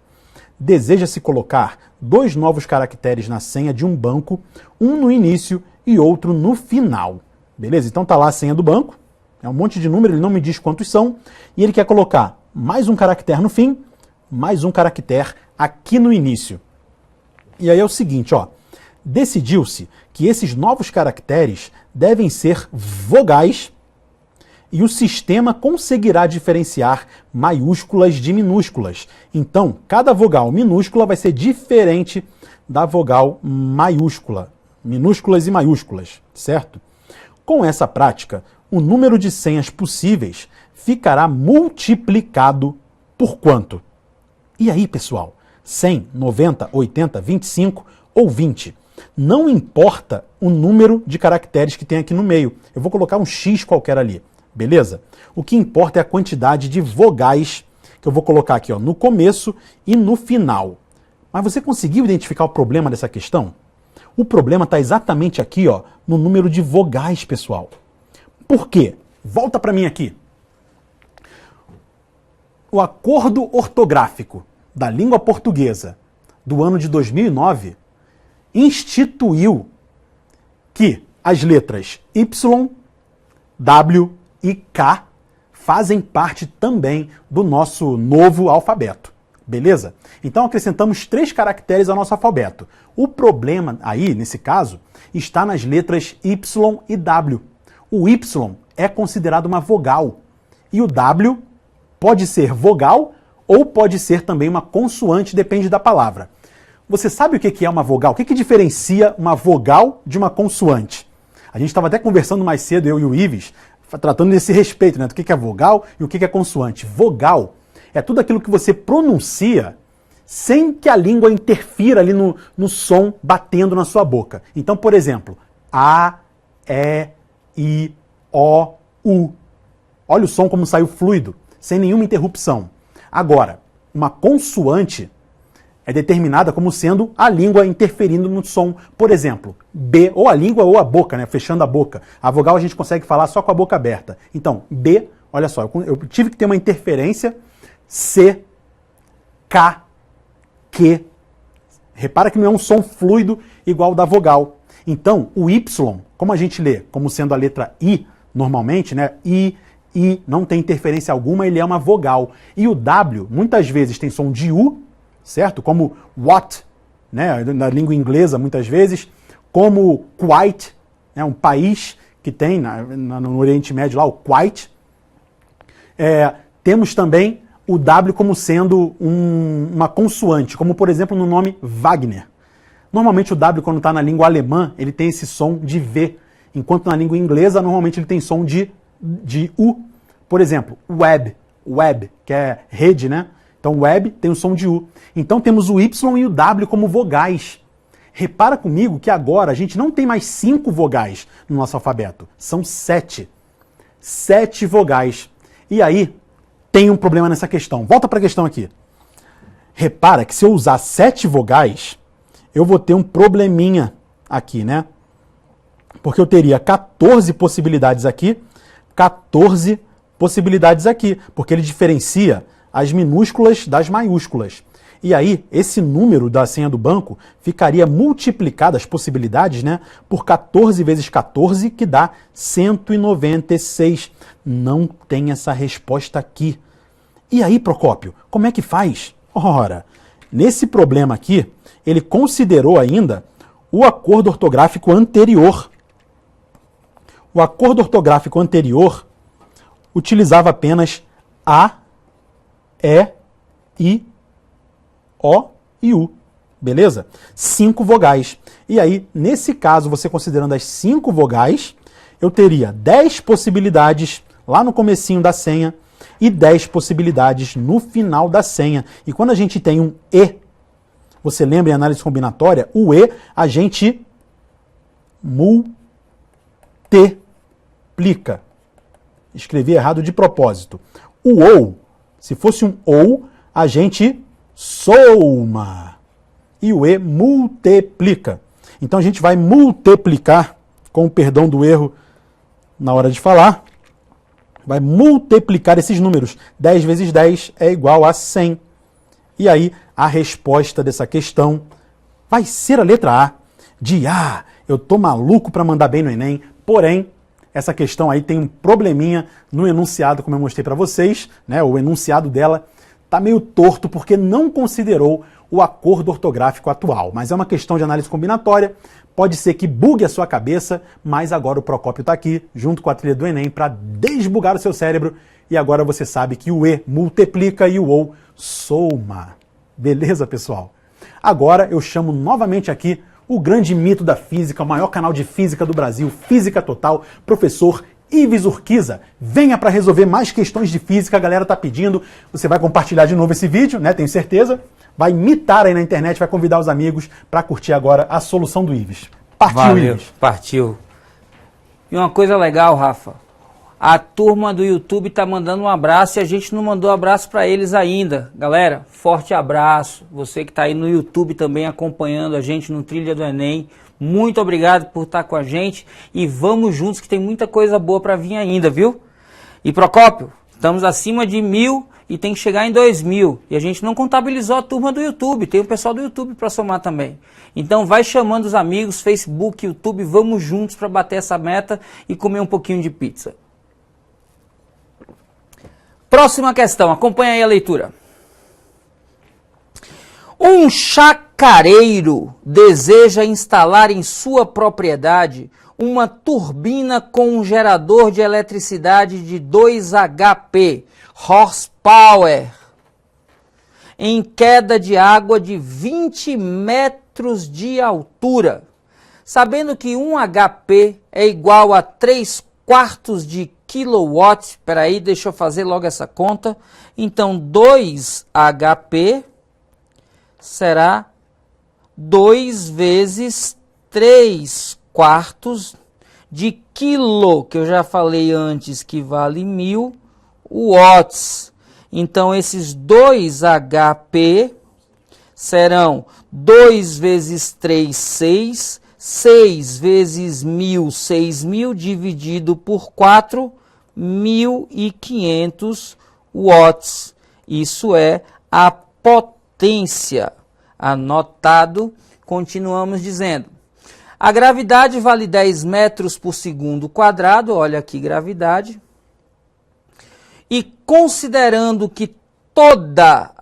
Deseja-se colocar 2 novos caracteres na senha de um banco, um no início e outro no final. Beleza? Então tá lá a senha do banco, é um monte de número, ele não me diz quantos são, e ele quer colocar mais um caractere no fim, mais um caractere aqui no início. E aí é o seguinte, ó, decidiu-se que esses novos caracteres devem ser vogais e o sistema conseguirá diferenciar maiúsculas de minúsculas. Então, cada vogal minúscula vai ser diferente da vogal maiúscula, minúsculas e maiúsculas, certo? Com essa prática, o número de senhas possíveis ficará multiplicado por quanto? E aí, pessoal? 100, 90, 80, 25 ou 20? Não importa o número de caracteres que tem aqui no meio. Eu vou colocar um X qualquer ali, beleza? O que importa é a quantidade de vogais que eu vou colocar aqui, ó, no começo e no final. Mas você conseguiu identificar o problema dessa questão? O problema está exatamente aqui, ó, no número de vogais, pessoal. Por quê? Volta para mim aqui. O Acordo Ortográfico da Língua Portuguesa do ano de 2009 instituiu que as letras Y, W e K fazem parte também do nosso novo alfabeto. Beleza? Então acrescentamos 3 caracteres ao nosso alfabeto. O problema aí, nesse caso, está nas letras Y e W. O Y é considerado uma vogal e o W pode ser vogal ou pode ser também uma consoante, depende da palavra. Você sabe o que é uma vogal? O que diferencia uma vogal de uma consoante? A gente estava até conversando mais cedo, eu e o Ives, tratando desse respeito, né? Do que é vogal e o que é consoante. Vogal é tudo aquilo que você pronuncia sem que a língua interfira ali no som batendo na sua boca. Então, por exemplo, A, E, I, O, U. Olha o som como saiu fluido, sem nenhuma interrupção. Agora, uma consoante é determinada como sendo a língua interferindo no som. Por exemplo, B, ou a língua ou a boca, né? Fechando a boca. A vogal a gente consegue falar só com a boca aberta. Então, B, olha só, eu tive que ter uma interferência. C, K, Q. Repara que não é um som fluido igual ao da vogal. Então, o Y, como a gente lê como sendo a letra I, normalmente, né? I, não tem interferência alguma, ele é uma vogal. E o W, muitas vezes, tem som de U, certo? Como what, né? Na língua inglesa, muitas vezes. Como quite, né? Um país que tem no Oriente Médio lá, o quite. Temos também o W como sendo uma consoante, como por exemplo no nome Wagner. Normalmente o W, quando está na língua alemã, ele tem esse som de V, enquanto na língua inglesa, normalmente ele tem som de U. Por exemplo, web, que é rede, né? Então web tem o som de U. Então temos o Y e o W como vogais. Repara comigo que agora a gente não tem mais 5 vogais no nosso alfabeto, são 7. 7 vogais. E aí, tem um problema nessa questão. Volta para a questão aqui. Repara que se eu usar 7 vogais, eu vou ter um probleminha aqui, né? Porque eu teria 14 possibilidades aqui, 14 possibilidades aqui, porque ele diferencia as minúsculas das maiúsculas. E aí, esse número da senha do banco ficaria multiplicado, as possibilidades, né, por 14 vezes 14, que dá 196. Não tem essa resposta aqui. E aí, Procópio, como é que faz? Ora, nesse problema aqui, ele considerou ainda o acordo ortográfico anterior. O acordo ortográfico anterior utilizava apenas A, E, I, O e U. Beleza? 5 vogais. E aí, nesse caso, você considerando as 5 vogais, eu teria 10 possibilidades lá no comecinho da senha e 10 possibilidades no final da senha. E quando a gente tem um E, você lembra em análise combinatória, o E a gente multiplica. Escrevi errado de propósito. O OU, se fosse um OU, a gente soma. E o E multiplica. Então a gente vai multiplicar, com o perdão do erro na hora de falar, vai multiplicar esses números. 10 vezes 10 é igual a 100. E aí a resposta dessa questão vai ser a letra A. Eu tô maluco para mandar bem no Enem, porém, essa questão aí tem um probleminha no enunciado, como eu mostrei para vocês, né? O enunciado dela tá meio torto porque não considerou o acordo ortográfico atual. Mas é uma questão de análise combinatória, pode ser que bugue a sua cabeça, mas agora o Procópio está aqui, junto com a trilha do Enem, para desbugar o seu cérebro, e agora você sabe que o E multiplica e o OU soma. Beleza, pessoal? Agora eu chamo novamente aqui o grande mito da física, o maior canal de física do Brasil, Física Total, professor Ives Urquiza. Venha para resolver mais questões de física, a galera tá pedindo. Você vai compartilhar de novo esse vídeo, né? Tenho certeza. Vai imitar aí na internet, vai convidar os amigos para curtir agora a solução do Ives. Partiu, Valeu, Ives. Partiu. E uma coisa legal, Rafa, a turma do YouTube tá mandando um abraço e a gente não mandou abraço para eles ainda. Galera, forte abraço. Você que tá aí no YouTube também acompanhando a gente no Trilha do Enem. Muito obrigado por estar com a gente e vamos juntos que tem muita coisa boa para vir ainda, viu? E Procópio, estamos acima de 1000 e tem que chegar em 2000. E a gente não contabilizou a turma do YouTube, tem o pessoal do YouTube para somar também. Então vai chamando os amigos, Facebook, YouTube, vamos juntos para bater essa meta e comer um pouquinho de pizza. Próxima questão, acompanha aí a leitura. Um chacareiro deseja instalar em sua propriedade uma turbina com um gerador de eletricidade de 2 HP, power em queda de água de 20 metros de altura. Sabendo que 1 HP é igual a 3/4 de kilowatt, espera aí, deixa eu fazer logo essa conta. Então, 2 HP será 2 vezes 3/4 de quilo, que eu já falei antes que vale 1000 watts. Então, esses 2 HP serão 2 vezes 3, 6, 6 vezes 1000, 6.000 dividido por 4, 1.500 watts. Isso é a potência. Anotado, continuamos dizendo. A gravidade vale 10 metros por segundo quadrado, olha aqui gravidade. E considerando que toda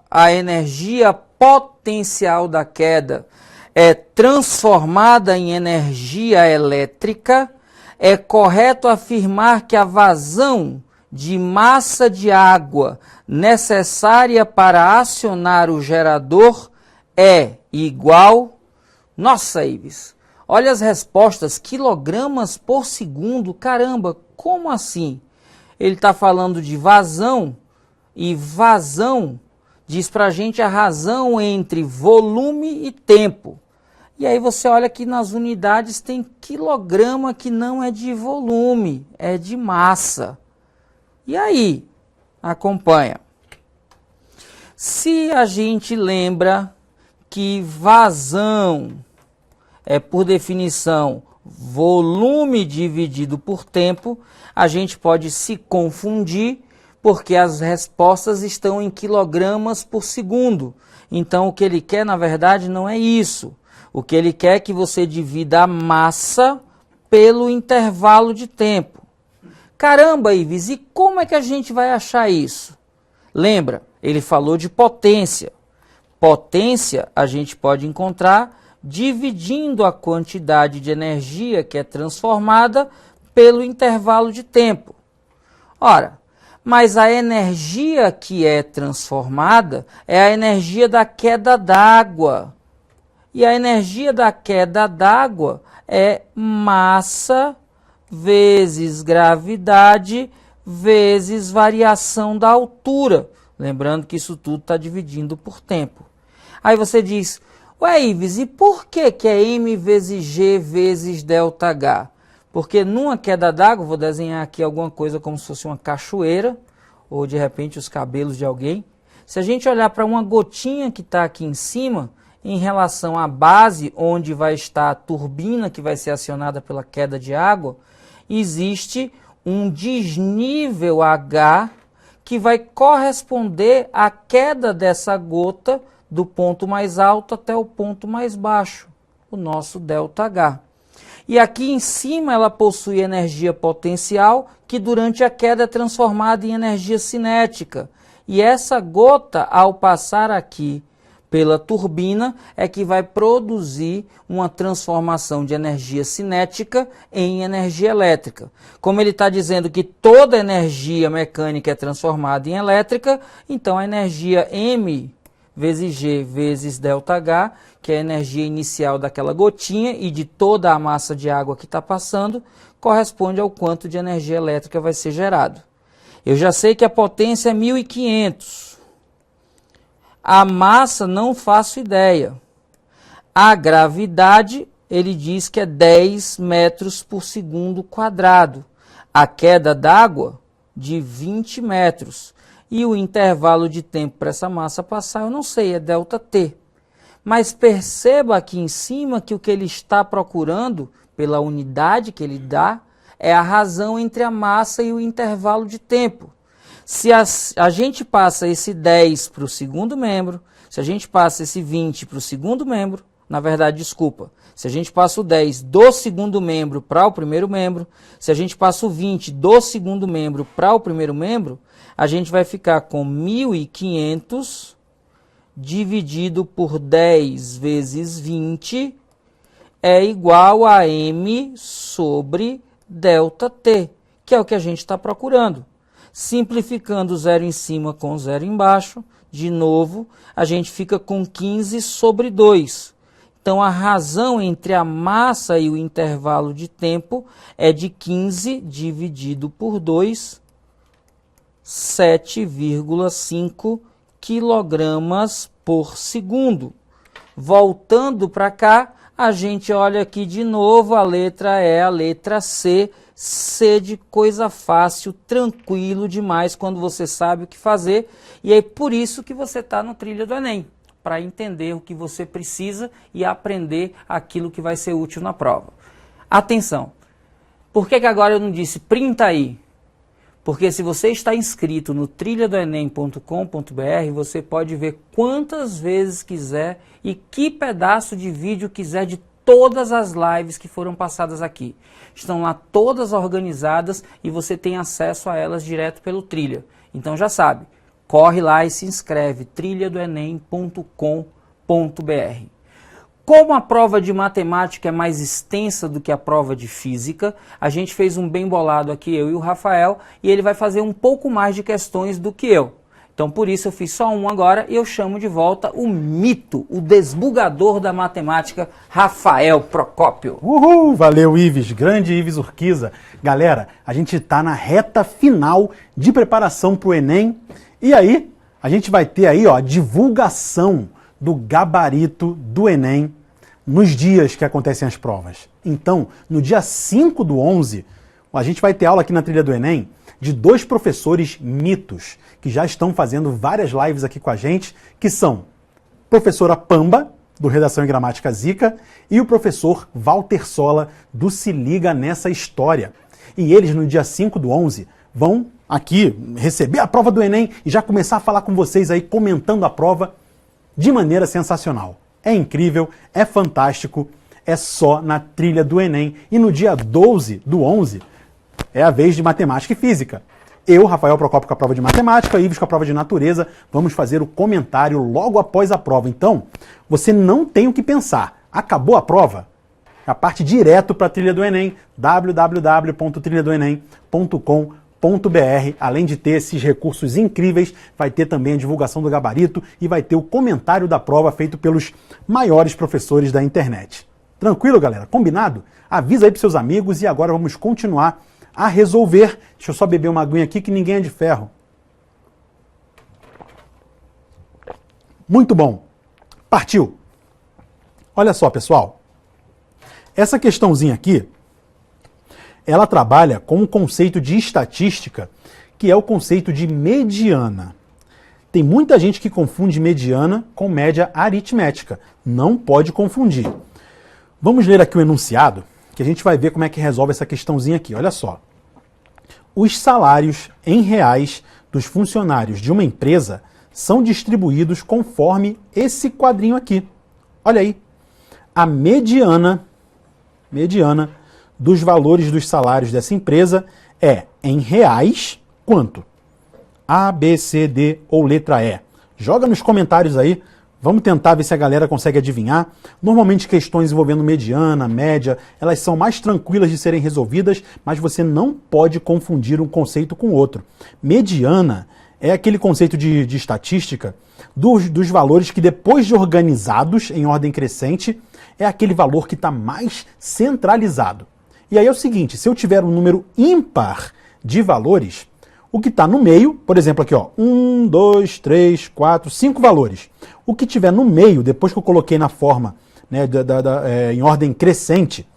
a energia potencial da queda é transformada em energia elétrica, é correto afirmar que a vazão de massa de água necessária para acionar o gerador é igual... Nossa, Ives, olha as respostas, quilogramas por segundo, caramba, como assim? Ele está falando de vazão, e vazão diz para a gente a razão entre volume e tempo. E aí você olha que nas unidades tem quilograma que não é de volume, é de massa. E aí? Acompanha. Se a gente lembra que vazão é, por definição, volume dividido por tempo, a gente pode se confundir porque as respostas estão em quilogramas por segundo. Então, o que ele quer, na verdade, não é isso. O que ele quer é que você divida a massa pelo intervalo de tempo. Caramba, Ives, e como é que a gente vai achar isso? Lembra, ele falou de potência. Potência a gente pode encontrar dividindo a quantidade de energia que é transformada pelo intervalo de tempo. Ora, mas a energia que é transformada é a energia da queda d'água. E a energia da queda d'água é massa vezes gravidade vezes variação da altura. Lembrando que isso tudo está dividindo por tempo. Aí você diz, ué Ives, e por que é M vezes G vezes ΔH? Porque numa queda d'água, vou desenhar aqui alguma coisa como se fosse uma cachoeira, ou de repente os cabelos de alguém. Se a gente olhar para uma gotinha que está aqui em cima, em relação à base onde vai estar a turbina que vai ser acionada pela queda de água, existe um desnível H que vai corresponder à queda dessa gota do ponto mais alto até o ponto mais baixo, o nosso ΔH. E aqui em cima ela possui energia potencial que durante a queda é transformada em energia cinética. E essa gota, ao passar aqui pela turbina, é que vai produzir uma transformação de energia cinética em energia elétrica. Como ele está dizendo que toda energia mecânica é transformada em elétrica, então a energia M vezes G vezes ΔH, que é a energia inicial daquela gotinha e de toda a massa de água que está passando, corresponde ao quanto de energia elétrica vai ser gerado. Eu já sei que a potência é 1500. A massa não faço ideia. A gravidade, ele diz que é 10 metros por segundo quadrado. A queda d'água, de 20 metros. E o intervalo de tempo para essa massa passar, eu não sei, é ΔT. Mas perceba aqui em cima que o que ele está procurando, pela unidade que ele dá, é a razão entre a massa e o intervalo de tempo. Se a gente passa esse 10 para o segundo membro, se a gente passa esse 20 para o segundo membro, na verdade, desculpa, se a gente passa o 10 do segundo membro para o primeiro membro, se a gente passa o 20 do segundo membro para o primeiro membro, a gente vai ficar com 1500 dividido por 10 vezes 20 é igual a M sobre ΔT, que é o que a gente está procurando. Simplificando 0 em cima com 0 embaixo, de novo, a gente fica com 15 sobre 2. Então, a razão entre a massa e o intervalo de tempo é de 15 dividido por 2, 7,5 quilogramas por segundo. Voltando para cá, a gente olha aqui de novo, a letra é a letra C. C de coisa fácil, tranquilo demais quando você sabe o que fazer. E é por isso que você está no Trilha do Enem, para entender o que você precisa e aprender aquilo que vai ser útil na prova. Atenção! Por que agora eu não disse printa aí? Porque se você está inscrito no trilhadoenem.com.br, você pode ver quantas vezes quiser e que pedaço de vídeo quiser de todas as lives que foram passadas aqui. Estão lá todas organizadas e você tem acesso a elas direto pelo Trilha. Então já sabe, corre lá e se inscreve, trilhadoenem.com.br. Como a prova de matemática é mais extensa do que a prova de física, a gente fez um bem bolado aqui, eu e o Rafael, e ele vai fazer um pouco mais de questões do que eu. Então, por isso, eu fiz só um agora e eu chamo de volta o mito, o desbugador da matemática, Rafael Procópio. Uhul! Valeu, Ives. Grande Ives Urquiza. Galera, a gente está na reta final de preparação para o Enem. E aí, a gente vai ter aí, ó, a divulgação do gabarito do Enem nos dias que acontecem as provas. Então, no dia 5/11, a gente vai ter aula aqui na Trilha do Enem de 2 professores mitos, que já estão fazendo várias lives aqui com a gente, que são professora Pamba, do Redação em Gramática Zica, e o professor Walter Sola, do Se Liga Nessa História. E eles, no dia 5/11, vão aqui receber a prova do Enem e já começar a falar com vocês aí, comentando a prova de maneira sensacional. É incrível, é fantástico, é só na Trilha do Enem. E no dia 12/11, é a vez de matemática e física. Eu, Rafael Procópio, com a prova de matemática, Ives com a prova de natureza, vamos fazer o comentário logo após a prova. Então, você não tem o que pensar. Acabou a prova? A parte direto para a Trilha do Enem, www.trilhadoenem.com.br. Além de ter esses recursos incríveis, vai ter também a divulgação do gabarito e vai ter o comentário da prova feito pelos maiores professores da internet. Tranquilo, galera? Combinado? Avisa aí para seus amigos e agora vamos continuar a resolver. Deixa eu só beber uma aguinha aqui que ninguém é de ferro. Muito bom. Partiu. Olha só, pessoal. Essa questãozinha aqui, ela trabalha com um conceito de estatística, que é o conceito de mediana. Tem muita gente que confunde mediana com média aritmética. Não pode confundir. Vamos ler aqui o enunciado, que a gente vai ver como é que resolve essa questãozinha aqui. Olha só. Os salários em reais dos funcionários de uma empresa são distribuídos conforme esse quadrinho aqui. Olha aí. A mediana dos valores dos salários dessa empresa é, em reais, quanto? A, B, C, D ou letra E? Joga nos comentários aí. Vamos tentar ver se a galera consegue adivinhar. Normalmente questões envolvendo mediana, média, elas são mais tranquilas de serem resolvidas, mas você não pode confundir um conceito com outro. Mediana é aquele conceito de estatística dos valores que, depois de organizados em ordem crescente, é aquele valor que está mais centralizado. E aí é o seguinte, se eu tiver um número ímpar de valores, o que está no meio, por exemplo aqui, ó, 1, 2, 3, 4, 5 valores. O que tiver no meio, depois que eu coloquei na forma, né, em ordem crescente,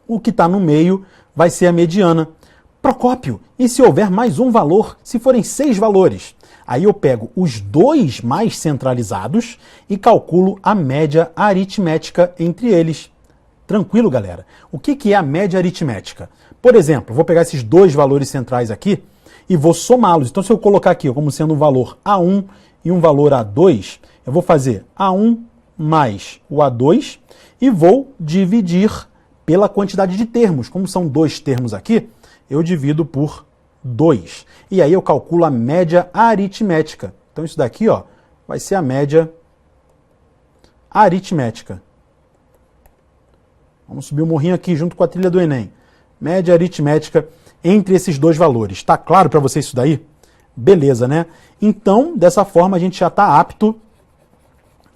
o que está no meio vai ser a mediana. Procópio, e se houver mais um valor, se forem 6 valores? Aí eu pego os 2 mais centralizados e calculo a média aritmética entre eles. Tranquilo, galera? O que é a média aritmética? Por exemplo, vou pegar esses 2 valores centrais aqui e vou somá-los. Então, se eu colocar aqui como sendo um valor A1 e um valor A2, eu vou fazer A1 mais o A2 e vou dividir pela quantidade de termos. Como são 2 termos aqui, eu divido por 2. E aí eu calculo a média aritmética. Então, isso daqui, ó, vai ser a média aritmética. Vamos subir o morrinho aqui junto com a trilha do Enem. Média aritmética. entre esses dois valores. Está claro para você isso daí? Beleza, né? Então, dessa forma, a gente já está apto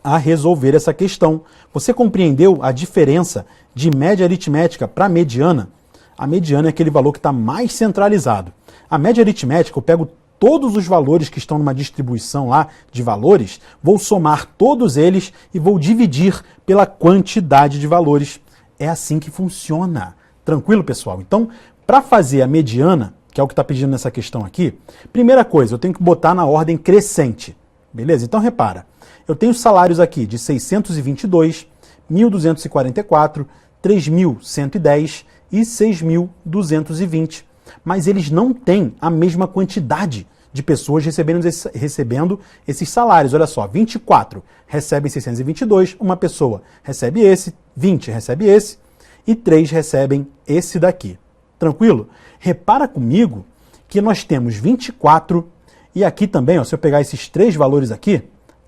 a resolver essa questão. Você compreendeu a diferença de média aritmética para mediana? A mediana é aquele valor que está mais centralizado. A média aritmética, eu pego todos os valores que estão numa distribuição lá de valores, vou somar todos eles e vou dividir pela quantidade de valores. É assim que funciona. Tranquilo, pessoal? Então, para fazer a mediana, que é o que está pedindo nessa questão aqui, primeira coisa, eu tenho que botar na ordem crescente. Beleza? Então, repara, eu tenho salários aqui de 622, 1.244, 3.110 e 6.220. Mas eles não têm a mesma quantidade de pessoas recebendo esses salários. Olha só, 24 recebem 622, uma pessoa recebe esse, 20 recebe esse e 3 recebem esse daqui. Tranquilo? Repara comigo que nós temos 24 e aqui também, ó, se eu pegar esses 3 valores aqui,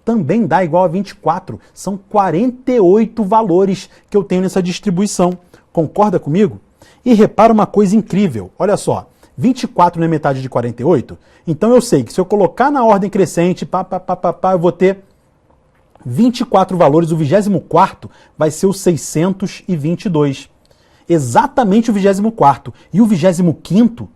também dá igual a 24. São 48 valores que eu tenho nessa distribuição. Concorda comigo? E repara uma coisa incrível. Olha só, 24 não é metade de 48? Então eu sei que se eu colocar na ordem crescente, eu vou ter 24 valores. O 24º vai ser o 622. Exatamente o 24º. E o 25º,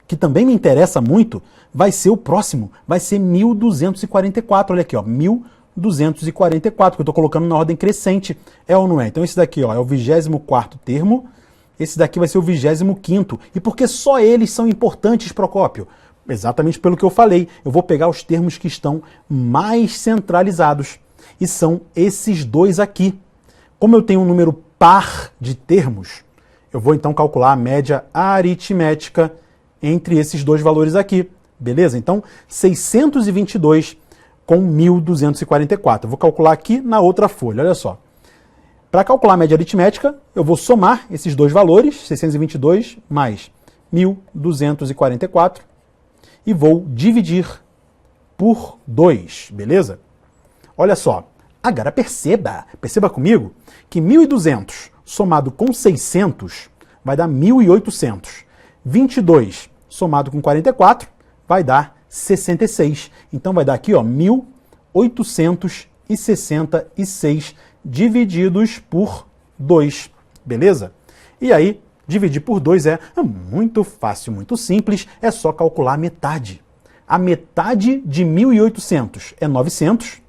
que também me interessa muito, vai ser o próximo. Vai ser 1244. Olha aqui, ó, 1244, que eu estou colocando na ordem crescente. É ou não é? Então esse daqui, ó, é o 24º termo. Esse daqui vai ser o 25º. E por que só eles são importantes, Procópio? Exatamente pelo que eu falei. Eu vou pegar os termos que estão mais centralizados. E são esses dois aqui. Como eu tenho um número par de termos, eu vou então calcular a média aritmética entre esses dois valores aqui. Beleza? Então, 622 com 1.244. Eu vou calcular aqui na outra folha. Olha só. Para calcular a média aritmética, eu vou somar esses dois valores, 622 mais 1.244, e vou dividir por 2, beleza? Olha só, agora perceba comigo que 1.200 somado com 600 vai dar 1.800. 22 somado com 44 vai dar 66. Então vai dar aqui, ó, 1.866 divididos por 2, beleza? E aí, dividir por 2 é muito fácil, muito simples, é só calcular a metade. A metade de 1.800 é 900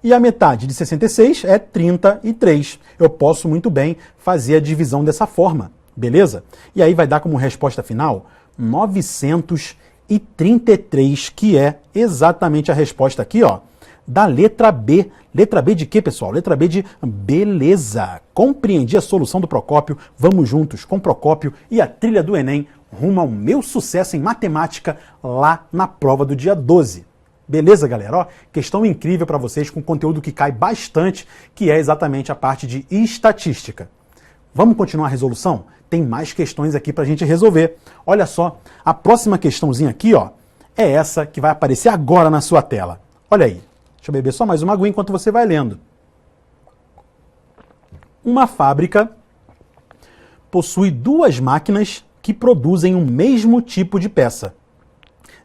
e a metade de 66 é 33. Eu posso muito bem fazer a divisão dessa forma, beleza? E aí vai dar como resposta final 933, que é exatamente a resposta aqui, ó, da letra B. Letra B de quê, pessoal? Letra B de beleza. Compreendi a solução do Procópio. Vamos juntos com Procópio e a trilha do Enem rumo ao meu sucesso em matemática lá na prova do dia 12. Beleza, galera? Ó, questão incrível para vocês com conteúdo que cai bastante, que é exatamente a parte de estatística. Vamos continuar a resolução? Tem mais questões aqui para a gente resolver. Olha só, a próxima questãozinha aqui, ó, é essa que vai aparecer agora na sua tela. Olha aí. Deixa eu beber só mais uma aguinha enquanto você vai lendo. Uma fábrica possui 2 máquinas que produzem o mesmo tipo de peça.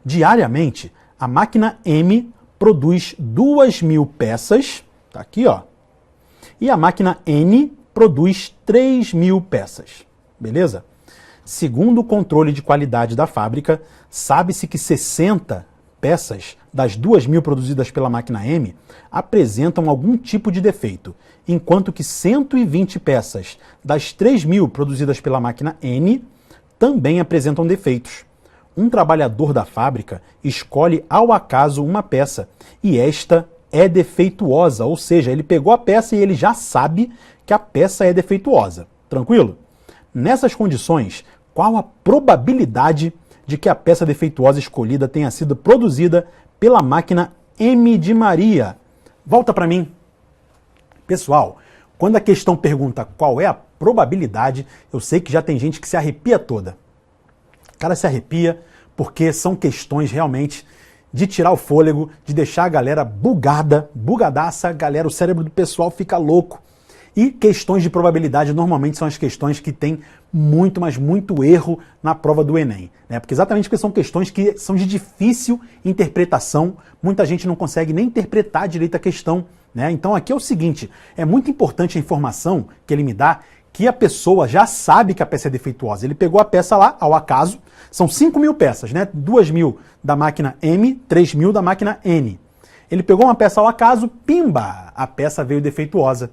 Diariamente, a máquina M produz 2.000 peças, tá aqui, ó, e a máquina N produz 3.000 peças, beleza? Segundo o controle de qualidade da fábrica, sabe-se que 60 peças das 2.000 produzidas pela máquina M apresentam algum tipo de defeito, enquanto que 120 peças das 3.000 produzidas pela máquina N também apresentam defeitos. Um trabalhador da fábrica escolhe ao acaso uma peça e esta é defeituosa, ou seja, ele pegou a peça e ele já sabe que a peça é defeituosa. Tranquilo? Nessas condições, qual a probabilidade de que a peça defeituosa escolhida tenha sido produzida pela máquina M de Maria? Volta para mim. Pessoal, quando a questão pergunta qual é a probabilidade, eu sei que já tem gente que se arrepia toda. O cara se arrepia porque são questões realmente de tirar o fôlego, de deixar a galera bugadaça, galera, o cérebro do pessoal fica louco. E questões de probabilidade normalmente são as questões que têm muito, mas muito erro na prova do Enem, né? Porque exatamente porque são questões que são de difícil interpretação, muita gente não consegue nem interpretar direito a questão, né? Então aqui é o seguinte, é muito importante a informação que ele me dá, que a pessoa já sabe que a peça é defeituosa. Ele pegou a peça lá, ao acaso, são 5.000 peças, né? 2.000 da máquina M, 3.000 da máquina N. Ele pegou uma peça ao acaso, pimba, a peça veio defeituosa.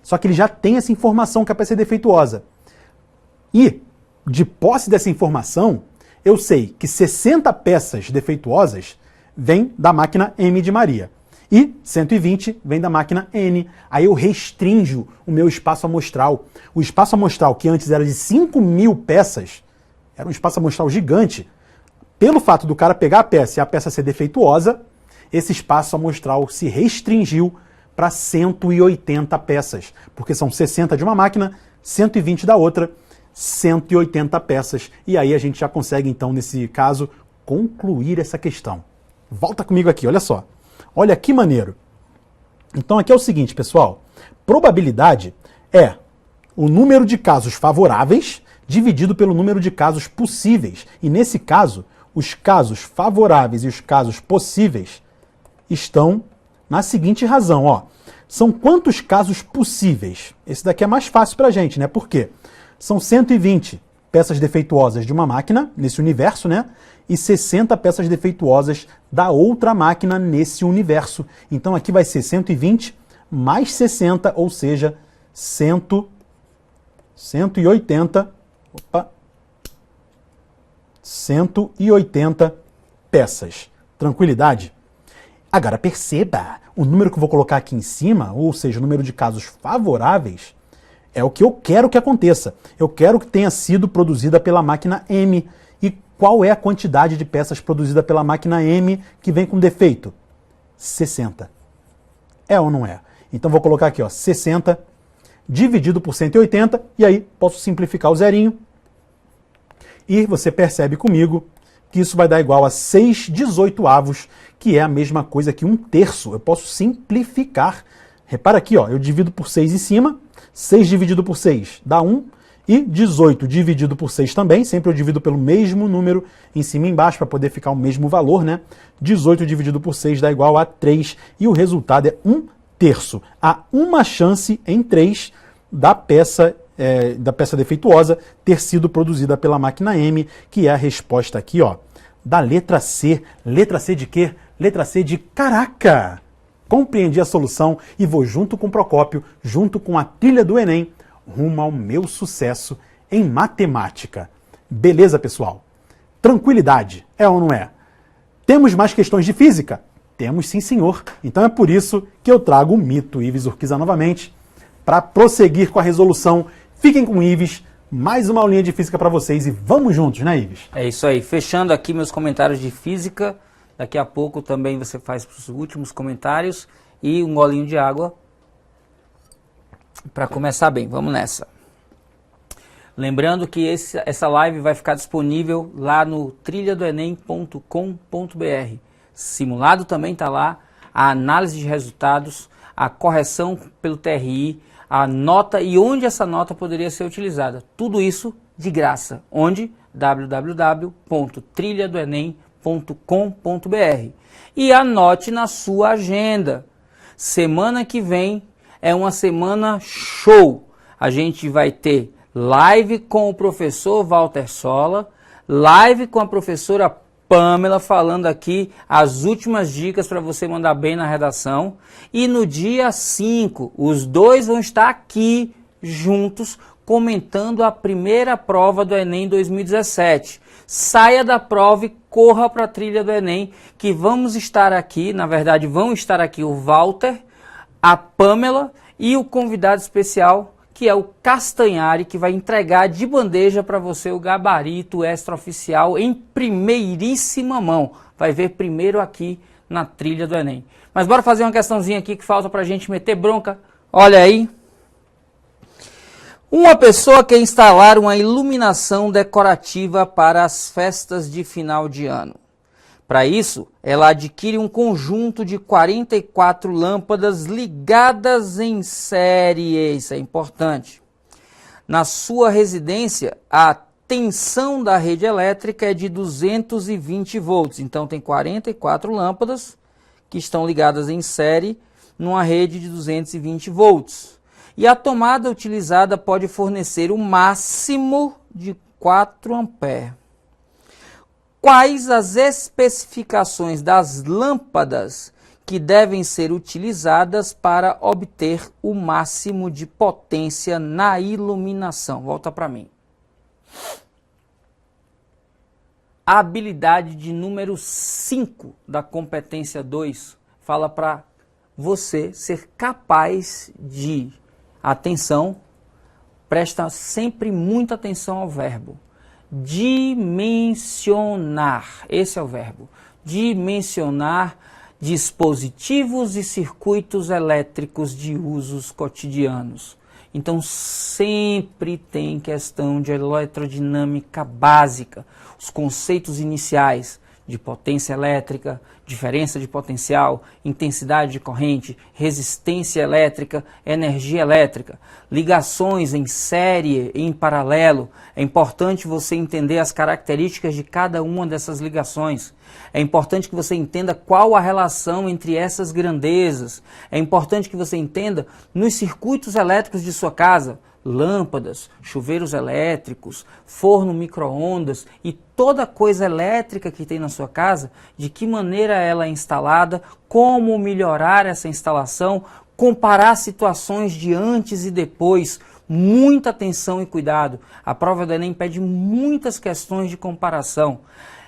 Só que ele já tem essa informação que a peça é defeituosa. E, de posse dessa informação, eu sei que 60 peças defeituosas vêm da máquina M de Maria. E 120 vem da máquina N. Aí eu restringo o meu espaço amostral. O espaço amostral, que antes era de 5.000 peças, era um espaço amostral gigante. Pelo fato do cara pegar a peça e a peça ser defeituosa, esse espaço amostral se restringiu para 180 peças, porque são 60 de uma máquina, 120 da outra, 180 peças. E aí a gente já consegue, então, nesse caso, concluir essa questão. Volta comigo aqui, olha só. Olha que maneiro. Então aqui é o seguinte, pessoal. Probabilidade é o número de casos favoráveis dividido pelo número de casos possíveis. E nesse caso, os casos favoráveis e os casos possíveis estão na seguinte razão, ó. São quantos casos possíveis? Esse daqui é mais fácil pra gente, né? Por quê? São 120 peças defeituosas de uma máquina, nesse universo, né? E 60 peças defeituosas da outra máquina nesse universo. Então aqui vai ser 120 mais 60, ou seja, 180 peças. Tranquilidade? Agora perceba, o número que eu vou colocar aqui em cima, ou seja, o número de casos favoráveis, é o que eu quero que aconteça. Eu quero que tenha sido produzida pela máquina M. E qual é a quantidade de peças produzida pela máquina M que vem com defeito? 60. É ou não é? Então vou colocar aqui, ó, 60 dividido por 180, e aí posso simplificar o zerinho. E você percebe comigo que isso vai dar igual a 6/18avos, que é a mesma coisa que 1/3. Eu posso simplificar. Repara aqui, ó, eu divido por 6 em cima, 6 dividido por 6 dá 1, e 18 dividido por 6 também, sempre eu divido pelo mesmo número em cima e embaixo, para poder ficar o mesmo valor, né? 18 dividido por 6 dá igual a 3, e o resultado é 1/3. Há uma chance em 3 da peça defeituosa ter sido produzida pela máquina M, que é a resposta aqui, ó, da letra C. Letra C de quê? Letra C de caraca! Compreendi a solução e vou junto com o Procópio, junto com a trilha do Enem, rumo ao meu sucesso em matemática. Beleza, pessoal? Tranquilidade, é ou não é? Temos mais questões de física? Temos sim, senhor. Então é por isso que eu trago o mito Ives Urquiza novamente, para prosseguir com a resolução. Fiquem com o Ives, mais uma aulinha de física para vocês e vamos juntos, né, Ives? É isso aí. Fechando aqui meus comentários de física. Daqui a pouco também você faz os últimos comentários e um golinho de água para começar bem. Vamos nessa. Lembrando que essa live vai ficar disponível lá no trilhadoenem.com.br. Simulado também está lá, a análise de resultados, a correção pelo TRI, a nota e onde essa nota poderia ser utilizada. Tudo isso de graça. Onde? www.trilhadoenem.com.br. E anote na sua agenda. Semana que vem é uma semana show. A gente vai ter live com o professor Walter Sola, live com a professora Pamela falando aqui as últimas dicas para você mandar bem na redação. E no dia 5, os dois vão estar aqui juntos comentando a primeira prova do Enem 2017. Saia da prova e corra para a trilha do Enem, que vamos estar aqui, na verdade vão estar aqui o Walter, a Pamela e o convidado especial, que é o Castanhari, que vai entregar de bandeja para você o gabarito extraoficial em primeiríssima mão. Vai ver primeiro aqui na trilha do Enem. Mas bora fazer uma questãozinha aqui que falta para a gente meter bronca. Olha aí. Uma pessoa quer instalar uma iluminação decorativa para as festas de final de ano. Para isso, ela adquire um conjunto de 44 lâmpadas ligadas em série. Isso é importante. Na sua residência, a tensão da rede elétrica é de 220 volts. Então, tem 44 lâmpadas que estão ligadas em série numa rede de 220 volts. E a tomada utilizada pode fornecer o máximo de 4 amperes. Quais as especificações das lâmpadas que devem ser utilizadas para obter o máximo de potência na iluminação? Volta para mim. A habilidade de número 5 da competência 2 fala para você ser capaz de, atenção, presta sempre muita atenção ao verbo, dimensionar. Esse é o verbo, dimensionar dispositivos e circuitos elétricos de usos cotidianos. Então, sempre tem questão de eletrodinâmica básica, os conceitos iniciais de potência elétrica, diferença de potencial, intensidade de corrente, resistência elétrica, energia elétrica, ligações em série e em paralelo. É importante você entender as características de cada uma dessas ligações. É importante que você entenda qual a relação entre essas grandezas. É importante que você entenda nos circuitos elétricos de sua casa, lâmpadas, chuveiros elétricos, forno micro-ondas e toda coisa elétrica que tem na sua casa, de que maneira ela é instalada, como melhorar essa instalação, comparar situações de antes e depois. Muita atenção e cuidado. A prova do Enem pede muitas questões de comparação.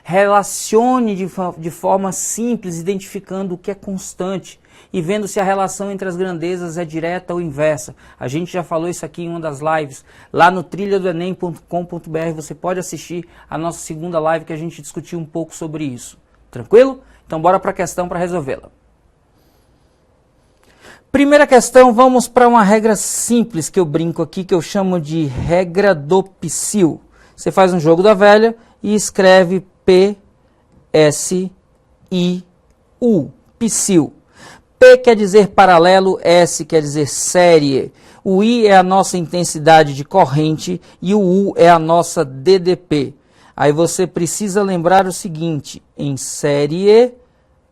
Relacione de forma simples, identificando o que é constante e vendo se a relação entre as grandezas é direta ou inversa. A gente já falou isso aqui em uma das lives. Lá no trilhadoenem.com.br você pode assistir a nossa segunda live que a gente discutiu um pouco sobre isso. Tranquilo? Então bora para a questão para resolvê-la. Primeira questão, vamos para uma regra simples que eu brinco aqui, que eu chamo de regra do psil. Você faz um jogo da velha e escreve P-S-I-U, psil. P quer dizer paralelo, S quer dizer série. O I é a nossa intensidade de corrente e o U é a nossa DDP. Aí você precisa lembrar o seguinte, em série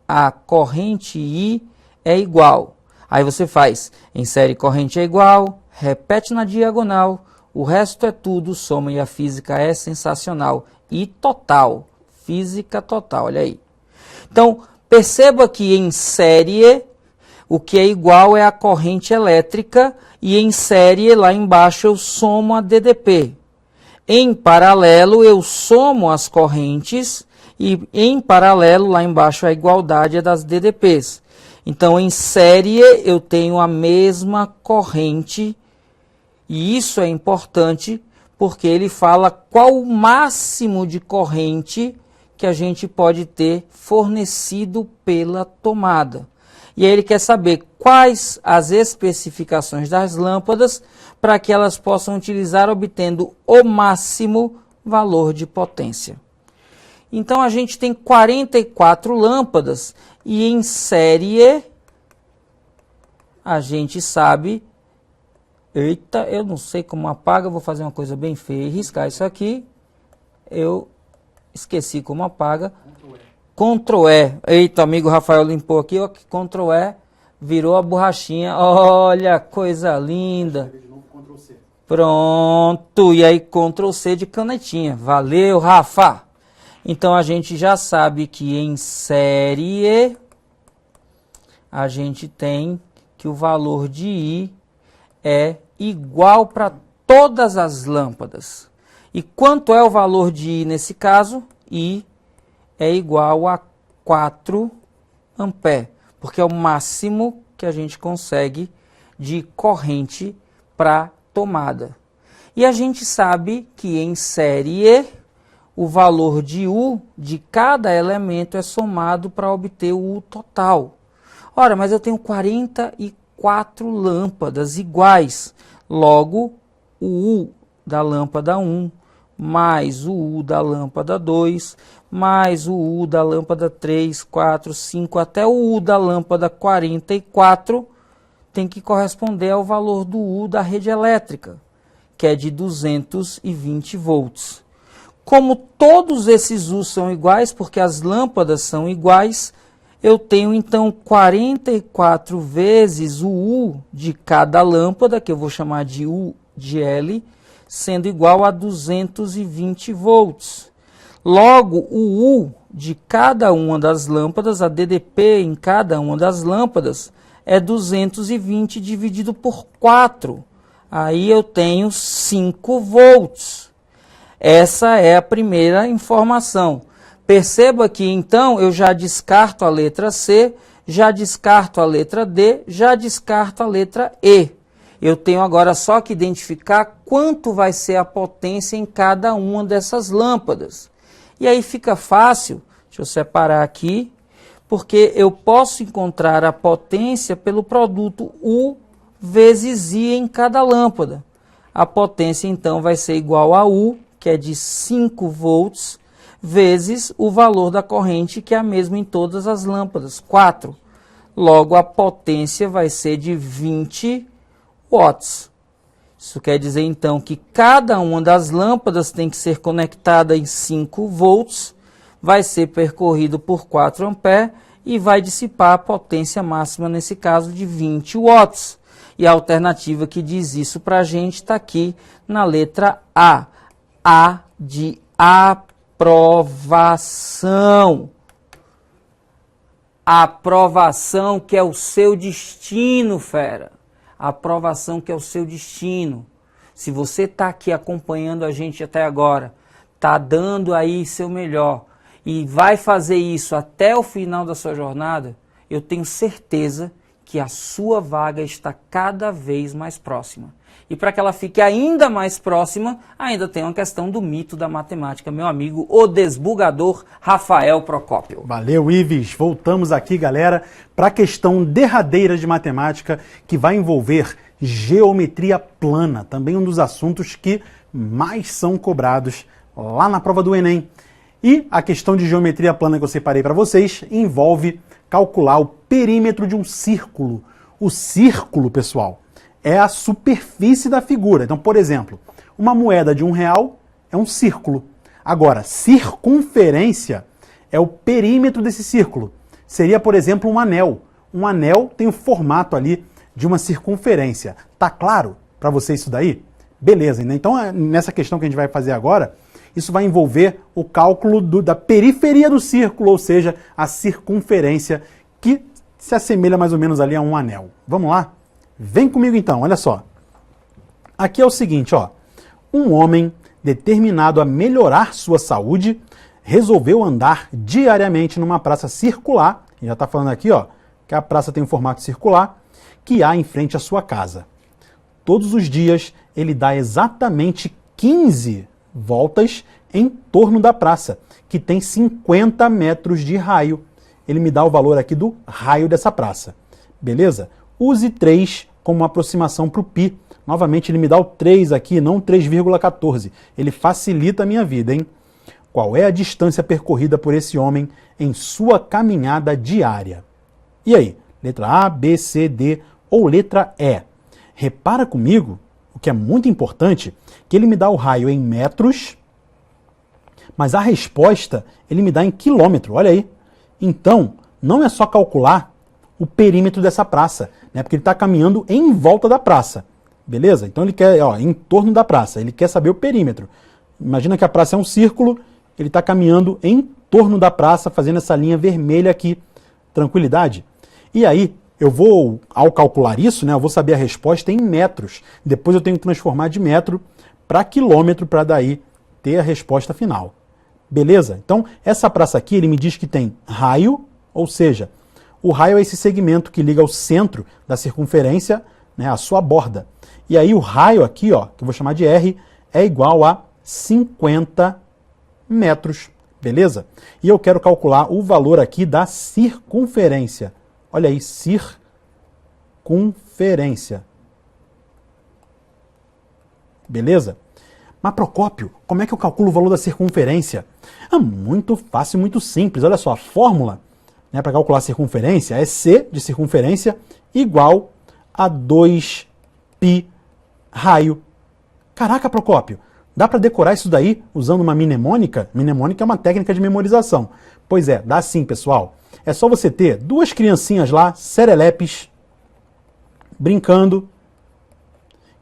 a corrente I é igual. Aí você faz, em série corrente é igual, repete na diagonal, o resto é tudo, soma e a física é sensacional. E total, física total, olha aí. Então, perceba que em série, o que é igual é a corrente elétrica e em série, lá embaixo, eu somo a DDP. Em paralelo, eu somo as correntes e em paralelo, lá embaixo, a igualdade é das DDPs. Então, em série, eu tenho a mesma corrente e isso é importante porque ele fala qual o máximo de corrente que a gente pode ter fornecido pela tomada. E aí ele quer saber quais as especificações das lâmpadas para que elas possam utilizar obtendo o máximo valor de potência. Então a gente tem 44 lâmpadas e em série a gente sabe... Eita, eu não sei como apaga, vou fazer uma coisa bem feia e riscar isso aqui. Eu esqueci como apaga. Ctrl E. Eita, amigo Rafael limpou aqui, ó, Ctrl E, virou a borrachinha. Olha, coisa linda. Pronto, e aí Ctrl C de canetinha. Valeu, Rafa. Então a gente já sabe que em série a gente tem que o valor de I é igual para todas as lâmpadas. E quanto é o valor de I nesse caso? I é igual a 4 amperes, porque é o máximo que a gente consegue de corrente para tomada. E a gente sabe que em série o valor de U de cada elemento é somado para obter o U total. Ora, mas eu tenho 44 lâmpadas iguais. Logo, o U da lâmpada 1 mais o U da lâmpada 2, mais o U da lâmpada 3, 4, 5, até o U da lâmpada 44, tem que corresponder ao valor do U da rede elétrica, que é de 220 volts. Como todos esses U são iguais, porque as lâmpadas são iguais, eu tenho então 44 vezes o U de cada lâmpada, que eu vou chamar de U de L, sendo igual a 220 volts. Logo, o U de cada uma das lâmpadas, a DDP em cada uma das lâmpadas, é 220 dividido por 4. Aí eu tenho 5 volts. Essa é a primeira informação. Perceba que então eu já descarto a letra C, já descarto a letra D, já descarto a letra E. Eu tenho agora só que identificar quanto vai ser a potência em cada uma dessas lâmpadas. E aí fica fácil, deixa eu separar aqui, porque eu posso encontrar a potência pelo produto U vezes I em cada lâmpada. A potência então vai ser igual a U, que é de 5 volts, vezes o valor da corrente, que é a mesma em todas as lâmpadas, 4. Logo, a potência vai ser de 20 watts. Isso quer dizer, então, que cada uma das lâmpadas tem que ser conectada em 5 volts, vai ser percorrido por 4 amperes e vai dissipar a potência máxima, nesse caso, de 20 watts. E a alternativa que diz isso para a gente está aqui na letra A. A de aprovação. Aprovação que é o seu destino, fera. Aprovação que é o seu destino. Se você está aqui acompanhando a gente até agora, está dando aí seu melhor e vai fazer isso até o final da sua jornada, eu tenho certeza que a sua vaga está cada vez mais próxima. E para que ela fique ainda mais próxima, ainda tem uma questão do mito da matemática, meu amigo, o desbugador Rafael Procópio. Valeu, Ives. Voltamos aqui, galera, para a questão derradeira de matemática, que vai envolver geometria plana, também um dos assuntos que mais são cobrados lá na prova do Enem. E a questão de geometria plana que eu separei para vocês envolve calcular o perímetro de um círculo. O círculo, pessoal, é a superfície da figura. Então, por exemplo, uma moeda de R$1 é um círculo. Agora, circunferência é o perímetro desse círculo. Seria, por exemplo, um anel. Um anel tem o formato ali de uma circunferência. Tá claro para você isso daí? Beleza, né? Então, nessa questão que a gente vai fazer agora, isso vai envolver o cálculo da periferia do círculo, ou seja, a circunferência, que se assemelha mais ou menos ali a um anel. Vamos lá? Vem comigo então, olha só. Aqui é o seguinte, ó. Um homem determinado a melhorar sua saúde resolveu andar diariamente numa praça circular, e já está falando aqui, ó, que a praça tem um formato circular, que há em frente à sua casa. Todos os dias ele dá exatamente 15 voltas em torno da praça, que tem 50 metros de raio. Ele me dá o valor aqui do raio dessa praça. Beleza? Use 3 como uma aproximação para o π. Novamente, ele me dá o 3 aqui, não 3,14. Ele facilita a minha vida, hein? Qual é a distância percorrida por esse homem em sua caminhada diária? E aí? Letra A, B, C, D ou letra E? Repara comigo, o que é muito importante, que ele me dá o raio em metros, mas a resposta ele me dá em quilômetro, olha aí. Então, não é só calcular o perímetro dessa praça, né? Porque ele está caminhando em volta da praça, beleza? Então ele quer, ó, em torno da praça, ele quer saber o perímetro. Imagina que a praça é um círculo, ele está caminhando em torno da praça, fazendo essa linha vermelha aqui. Tranquilidade? E aí, eu vou, ao calcular isso, né, eu vou saber a resposta em metros. Depois eu tenho que transformar de metro para quilômetro, para daí ter a resposta final. Beleza? Então, essa praça aqui, ele me diz que tem raio, ou seja, o raio é esse segmento que liga o centro da circunferência, né, à sua borda. E aí o raio aqui, ó, que eu vou chamar de R, é igual a 50 metros. Beleza? E eu quero calcular o valor aqui da circunferência. Olha aí, circunferência. Beleza? Mas Procópio, como é que eu calculo o valor da circunferência? Muito fácil, muito simples. Olha só, a fórmula, né, para calcular a circunferência é C de circunferência igual a 2π raio. Caraca, Procópio, dá para decorar isso daí usando uma mnemônica? Mnemônica é uma técnica de memorização. Pois é, dá sim, pessoal. É só você ter duas criancinhas lá, serelepes, brincando,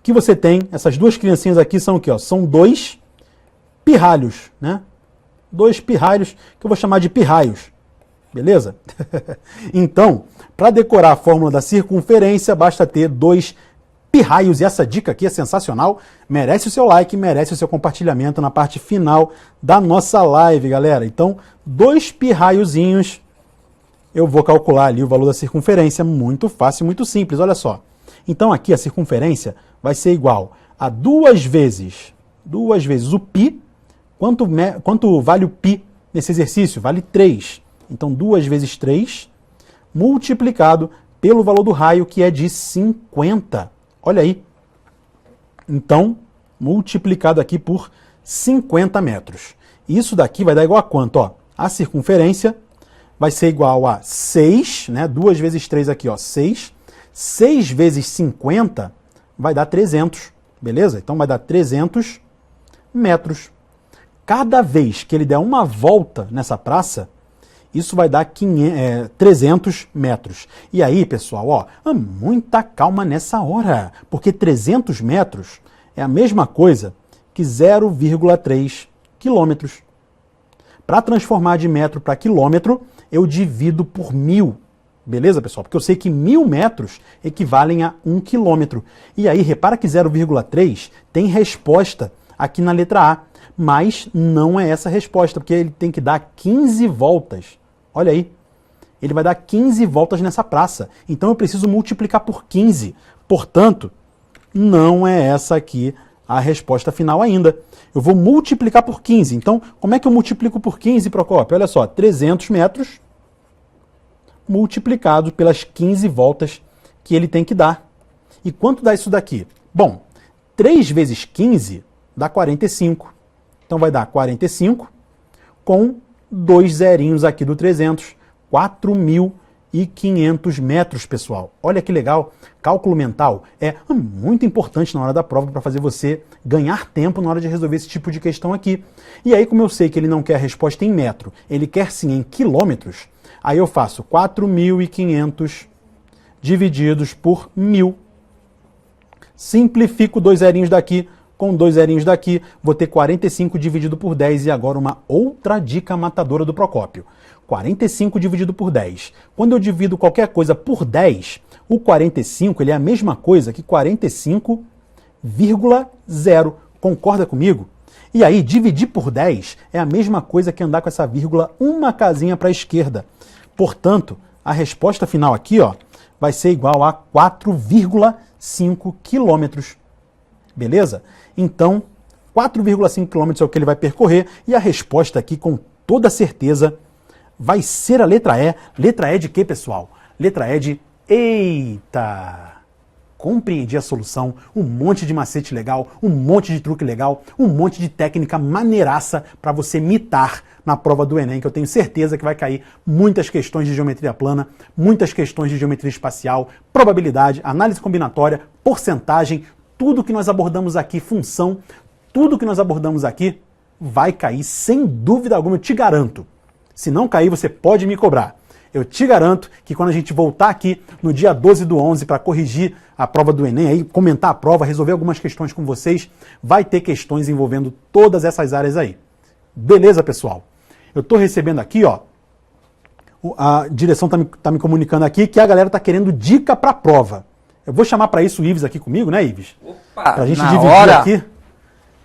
que você tem, essas duas criancinhas aqui são o quê? Ó? São 2 pirralhos, né? 2 pirralhos, que eu vou chamar de pirraios. Beleza? Então, para decorar a fórmula da circunferência, basta ter 2 pirraios. E essa dica aqui é sensacional. Merece o seu like, merece o seu compartilhamento na parte final da nossa live, galera. Então, 2 pirraiozinhos, eu vou calcular ali o valor da circunferência. Muito fácil, muito simples. Olha só. Então, aqui a circunferência vai ser igual a 2 vezes o π. Quanto vale o π nesse exercício? Vale 3. Então, 2 vezes 3, multiplicado pelo valor do raio, que é de 50. Olha aí. Então, multiplicado aqui por 50 metros. Isso daqui vai dar igual a quanto? Ó, a circunferência vai ser igual a 6, né? 2 vezes 3 aqui, ó, 6. 6 vezes 50 vai dar 300, beleza? Então vai dar 300 metros. Cada vez que ele der uma volta nessa praça, isso vai dar 300 metros. E aí, pessoal, ó, muita calma nessa hora, porque 300 metros é a mesma coisa que 0,3 quilômetros. Para transformar de metro para quilômetro, eu divido por 1000. Beleza, pessoal? Porque eu sei que 1000 metros equivalem a 1 quilômetro. E aí, repara que 0,3 tem resposta aqui na letra A. Mas não é essa a resposta, porque ele tem que dar 15 voltas. Olha aí. Ele vai dar 15 voltas nessa praça. Então eu preciso multiplicar por 15. Portanto, não é essa aqui a resposta final ainda. Eu vou multiplicar por 15. Então, como é que eu multiplico por 15, Procópio? Olha só, 300 metros multiplicado pelas 15 voltas que ele tem que dar. E quanto dá isso daqui? Bom, 3 vezes 15 dá 45. Então vai dar 45 com 2 zerinhos aqui do 300. 4.500 metros, pessoal. Olha que legal. Cálculo mental é muito importante na hora da prova para fazer você ganhar tempo na hora de resolver esse tipo de questão aqui. E aí, como eu sei que ele não quer a resposta em metro, ele quer sim em quilômetros, aí eu faço 4.500 divididos por 1000. Simplifico 2 zerinhos daqui com 2 zerinhos daqui, vou ter 45 dividido por 10 e agora uma outra dica matadora do Procópio. 45 dividido por 10. Quando eu divido qualquer coisa por 10, o 45 ele é a mesma coisa que 45,0. Concorda comigo? E aí, dividir por 10 é a mesma coisa que andar com essa vírgula uma casinha para a esquerda. Portanto, a resposta final aqui, ó, vai ser igual a 4,5 quilômetros. Beleza? Então, 4,5 quilômetros é o que ele vai percorrer e a resposta aqui, com toda certeza, vai ser a letra E. Letra E de quê, pessoal? Letra E de eita! Compreendi a solução, um monte de macete legal, um monte de truque legal, um monte de técnica maneiraça para você mitar na prova do Enem, que eu tenho certeza que vai cair muitas questões de geometria plana, muitas questões de geometria espacial, probabilidade, análise combinatória, porcentagem, tudo que nós abordamos aqui, função, tudo que nós abordamos aqui vai cair sem dúvida alguma, eu te garanto. Se não cair, você pode me cobrar. Eu te garanto que quando a gente voltar aqui no dia 12/11 para corrigir a prova do Enem, aí, comentar a prova, resolver algumas questões com vocês, vai ter questões envolvendo todas essas áreas aí. Beleza, pessoal? Eu estou recebendo aqui, ó, a direção tá me comunicando aqui que a galera tá querendo dica para a prova. Eu vou chamar para isso o Ives aqui comigo, né, Ives? Opa, pra gente na dividir hora. aqui,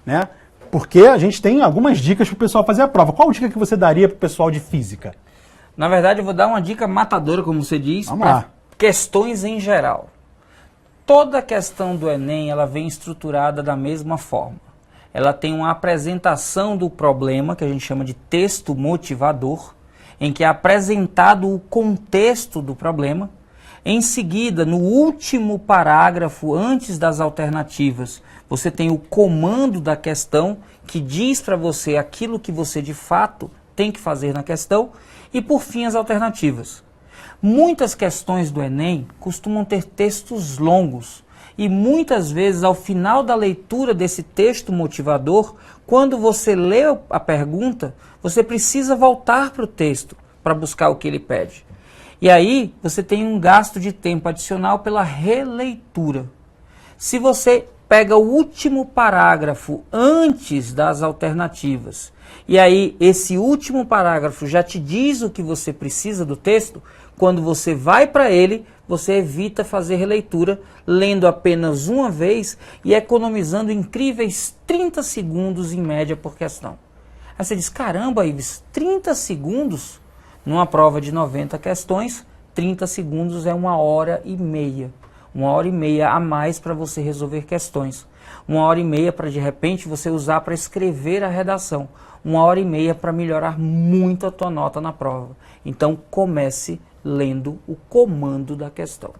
né? Porque a gente tem algumas dicas para o pessoal fazer a prova. Qual dica que você daria para o pessoal de física? Na verdade, eu vou dar uma dica matadora, como você diz, para questões em geral. Toda questão do Enem, ela vem estruturada da mesma forma. Ela tem uma apresentação do problema, que a gente chama de texto motivador, em que é apresentado o contexto do problema. Em seguida, no último parágrafo, antes das alternativas, você tem o comando da questão, que diz para você aquilo que você de fato tem que fazer na questão, e por fim as alternativas. Muitas questões do Enem costumam ter textos longos, e muitas vezes ao final da leitura desse texto motivador, quando você lê a pergunta, você precisa voltar para o texto para buscar o que ele pede. E aí você tem um gasto de tempo adicional pela releitura. Se você pega o último parágrafo antes das alternativas, e aí esse último parágrafo já te diz o que você precisa do texto, quando você vai para ele, você evita fazer releitura, lendo apenas uma vez e economizando incríveis 30 segundos em média por questão. Aí você diz, caramba, Ives, 30 segundos? Numa prova de 90 questões, 30 segundos é 1h30. 1h30 a mais para você resolver questões. 1h30 para de repente você usar para escrever a redação. 1h30 para melhorar muito a tua nota na prova. Então comece lendo o comando da questão.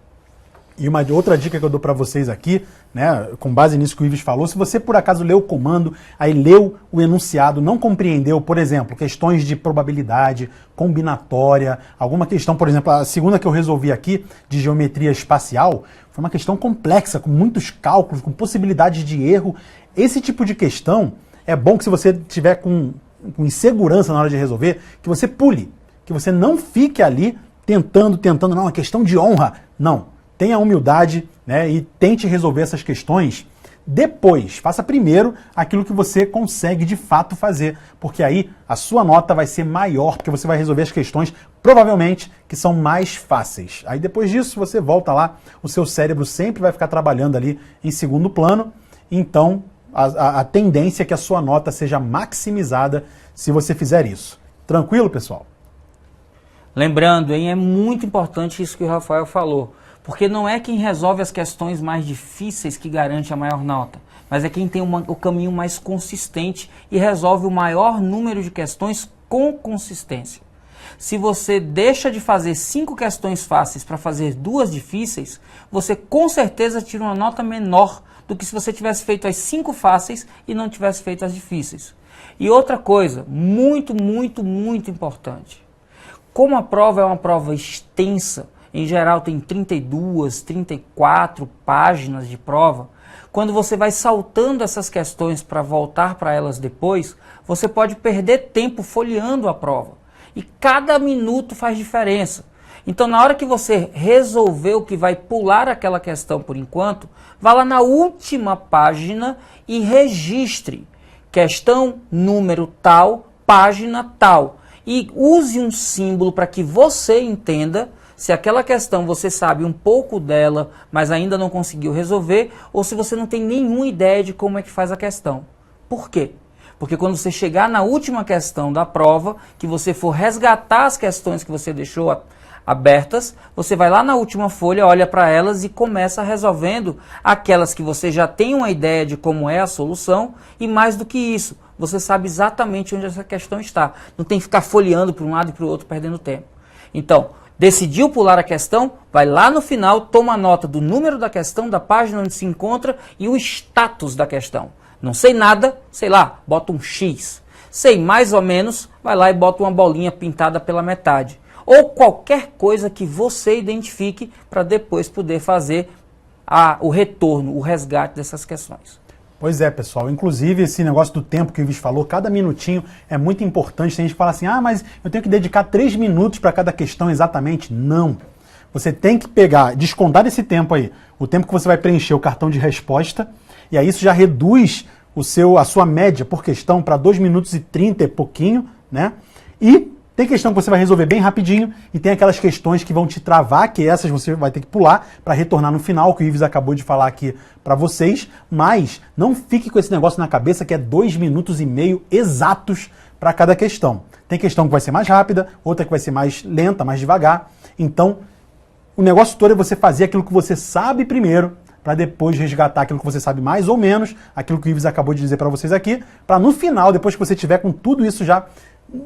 E uma outra dica que eu dou para vocês aqui, né, com base nisso que o Ives falou, se você por acaso leu o comando, aí leu o enunciado, não compreendeu, por exemplo, questões de probabilidade, combinatória, alguma questão, por exemplo, a segunda que eu resolvi aqui, de geometria espacial, foi uma questão complexa, com muitos cálculos, com possibilidades de erro. Esse tipo de questão, é bom que se você tiver com insegurança na hora de resolver, que você pule, que você não fique ali tentando, não, é questão de honra. Não, tenha humildade, né, e tente resolver essas questões depois. Faça primeiro aquilo que você consegue de fato fazer, porque aí a sua nota vai ser maior, porque você vai resolver as questões, provavelmente, que são mais fáceis. Aí depois disso, você volta lá, o seu cérebro sempre vai ficar trabalhando ali em segundo plano, então a tendência é que a sua nota seja maximizada se você fizer isso. Tranquilo, pessoal? Lembrando, hein, é muito importante isso que o Rafael falou, porque não é quem resolve as questões mais difíceis que garante a maior nota, mas é quem tem o caminho mais consistente e resolve o maior número de questões com consistência. Se você deixa de fazer 5 questões fáceis para fazer 2 difíceis, você com certeza tira uma nota menor do que se você tivesse feito as 5 fáceis e não tivesse feito as difíceis. E outra coisa, muito, muito, muito importante. Como a prova é uma prova extensa, em geral tem 32, 34 páginas de prova, quando você vai saltando essas questões para voltar para elas depois, você pode perder tempo folheando a prova. E cada minuto faz diferença. Então, na hora que você resolveu que vai pular aquela questão por enquanto, vá lá na última página e registre questão, número tal, página tal. E use um símbolo para que você entenda se aquela questão você sabe um pouco dela, mas ainda não conseguiu resolver, ou se você não tem nenhuma ideia de como é que faz a questão. Por quê? Porque quando você chegar na última questão da prova, que você for resgatar as questões que você deixou abertas, você vai lá na última folha, olha para elas e começa resolvendo aquelas que você já tem uma ideia de como é a solução, e mais do que isso, você sabe exatamente onde essa questão está. Não tem que ficar folheando para um lado e para o outro, perdendo tempo. Então, decidiu pular a questão, vai lá no final, toma nota do número da questão, da página onde se encontra e o status da questão. Não sei nada, sei lá, bota um X. Sei mais ou menos, vai lá e bota uma bolinha pintada pela metade. Ou qualquer coisa que você identifique para depois poder fazer o retorno, o resgate dessas questões. Pois é, pessoal. Inclusive, esse negócio do tempo que o Ives falou, cada minutinho é muito importante. Tem gente que fala assim, mas eu tenho que dedicar 3 minutos para cada questão exatamente. Não. Você tem que pegar, descontar desse tempo aí, o tempo que você vai preencher o cartão de resposta, e aí isso já reduz a sua média por questão para 2 minutos e 30 e pouquinho, né? E tem questão que você vai resolver bem rapidinho, e tem aquelas questões que vão te travar, que essas você vai ter que pular para retornar no final, que o Ives acabou de falar aqui para vocês, mas não fique com esse negócio na cabeça que é 2 minutos e meio exatos para cada questão. Tem questão que vai ser mais rápida, outra que vai ser mais lenta, mais devagar. Então, o negócio todo é você fazer aquilo que você sabe primeiro, para depois resgatar aquilo que você sabe mais ou menos, aquilo que o Ives acabou de dizer para vocês aqui, para no final, depois que você tiver com tudo isso já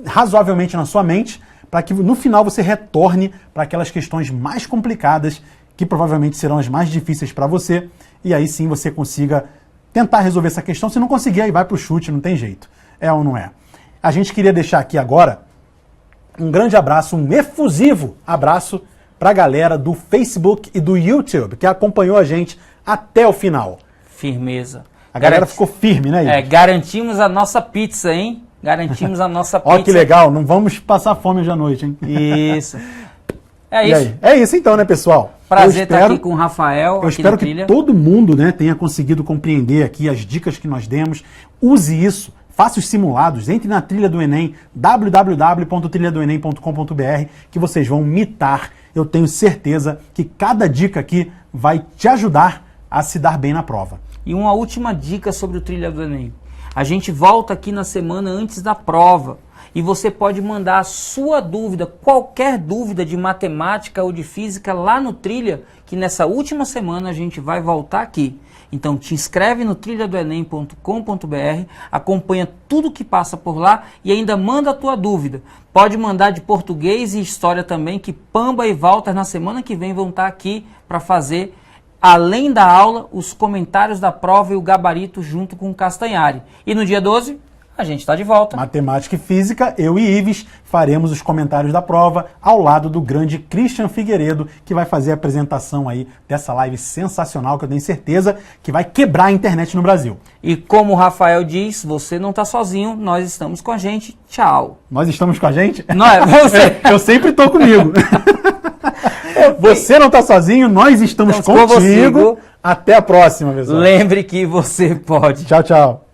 razoavelmente na sua mente, para que no final você retorne para aquelas questões mais complicadas, que provavelmente serão as mais difíceis para você, e aí sim você consiga tentar resolver essa questão. Se não conseguir, aí vai para o chute, não tem jeito. É ou não é? A gente queria deixar aqui agora um grande abraço, um efusivo abraço para a galera do Facebook e do YouTube, que acompanhou a gente até o final. Firmeza. A galera ficou firme, né, Ives? Garantimos a nossa pizza, hein? Garantimos a nossa pizza. Ó, que legal, não vamos passar fome hoje à noite, hein? Isso. É isso. É isso então, né, pessoal? Prazer estar aqui com o Rafael. Eu espero que todo mundo, né, tenha conseguido compreender aqui as dicas que nós demos. Use isso, faça os simulados, entre na trilha do Enem, www.trilhadoenem.com.br, que vocês vão mitar. Eu tenho certeza que cada dica aqui vai te ajudar a se dar bem na prova. E uma última dica sobre o Trilha do Enem. A gente volta aqui na semana antes da prova e você pode mandar a sua dúvida, qualquer dúvida de matemática ou de física lá no Trilha, que nessa última semana a gente vai voltar aqui. Então te inscreve no trilhadoenem.com.br, acompanha tudo que passa por lá e ainda manda a tua dúvida. Pode mandar de português e história também, que Pamba e Walter na semana que vem vão estar aqui para fazer, além da aula, os comentários da prova e o gabarito junto com o Castanhari. E no dia 12, a gente está de volta. Matemática e Física, eu e Ives faremos os comentários da prova ao lado do grande Christian Figueiredo, que vai fazer a apresentação aí dessa live sensacional, que eu tenho certeza que vai quebrar a internet no Brasil. E como o Rafael diz, você não está sozinho, nós estamos com a gente. Tchau. Nós estamos com a gente? Não é você. Eu sempre estou comigo. Você não está sozinho, nós estamos contigo. Até a próxima, pessoal. Lembre que você pode. Tchau, tchau.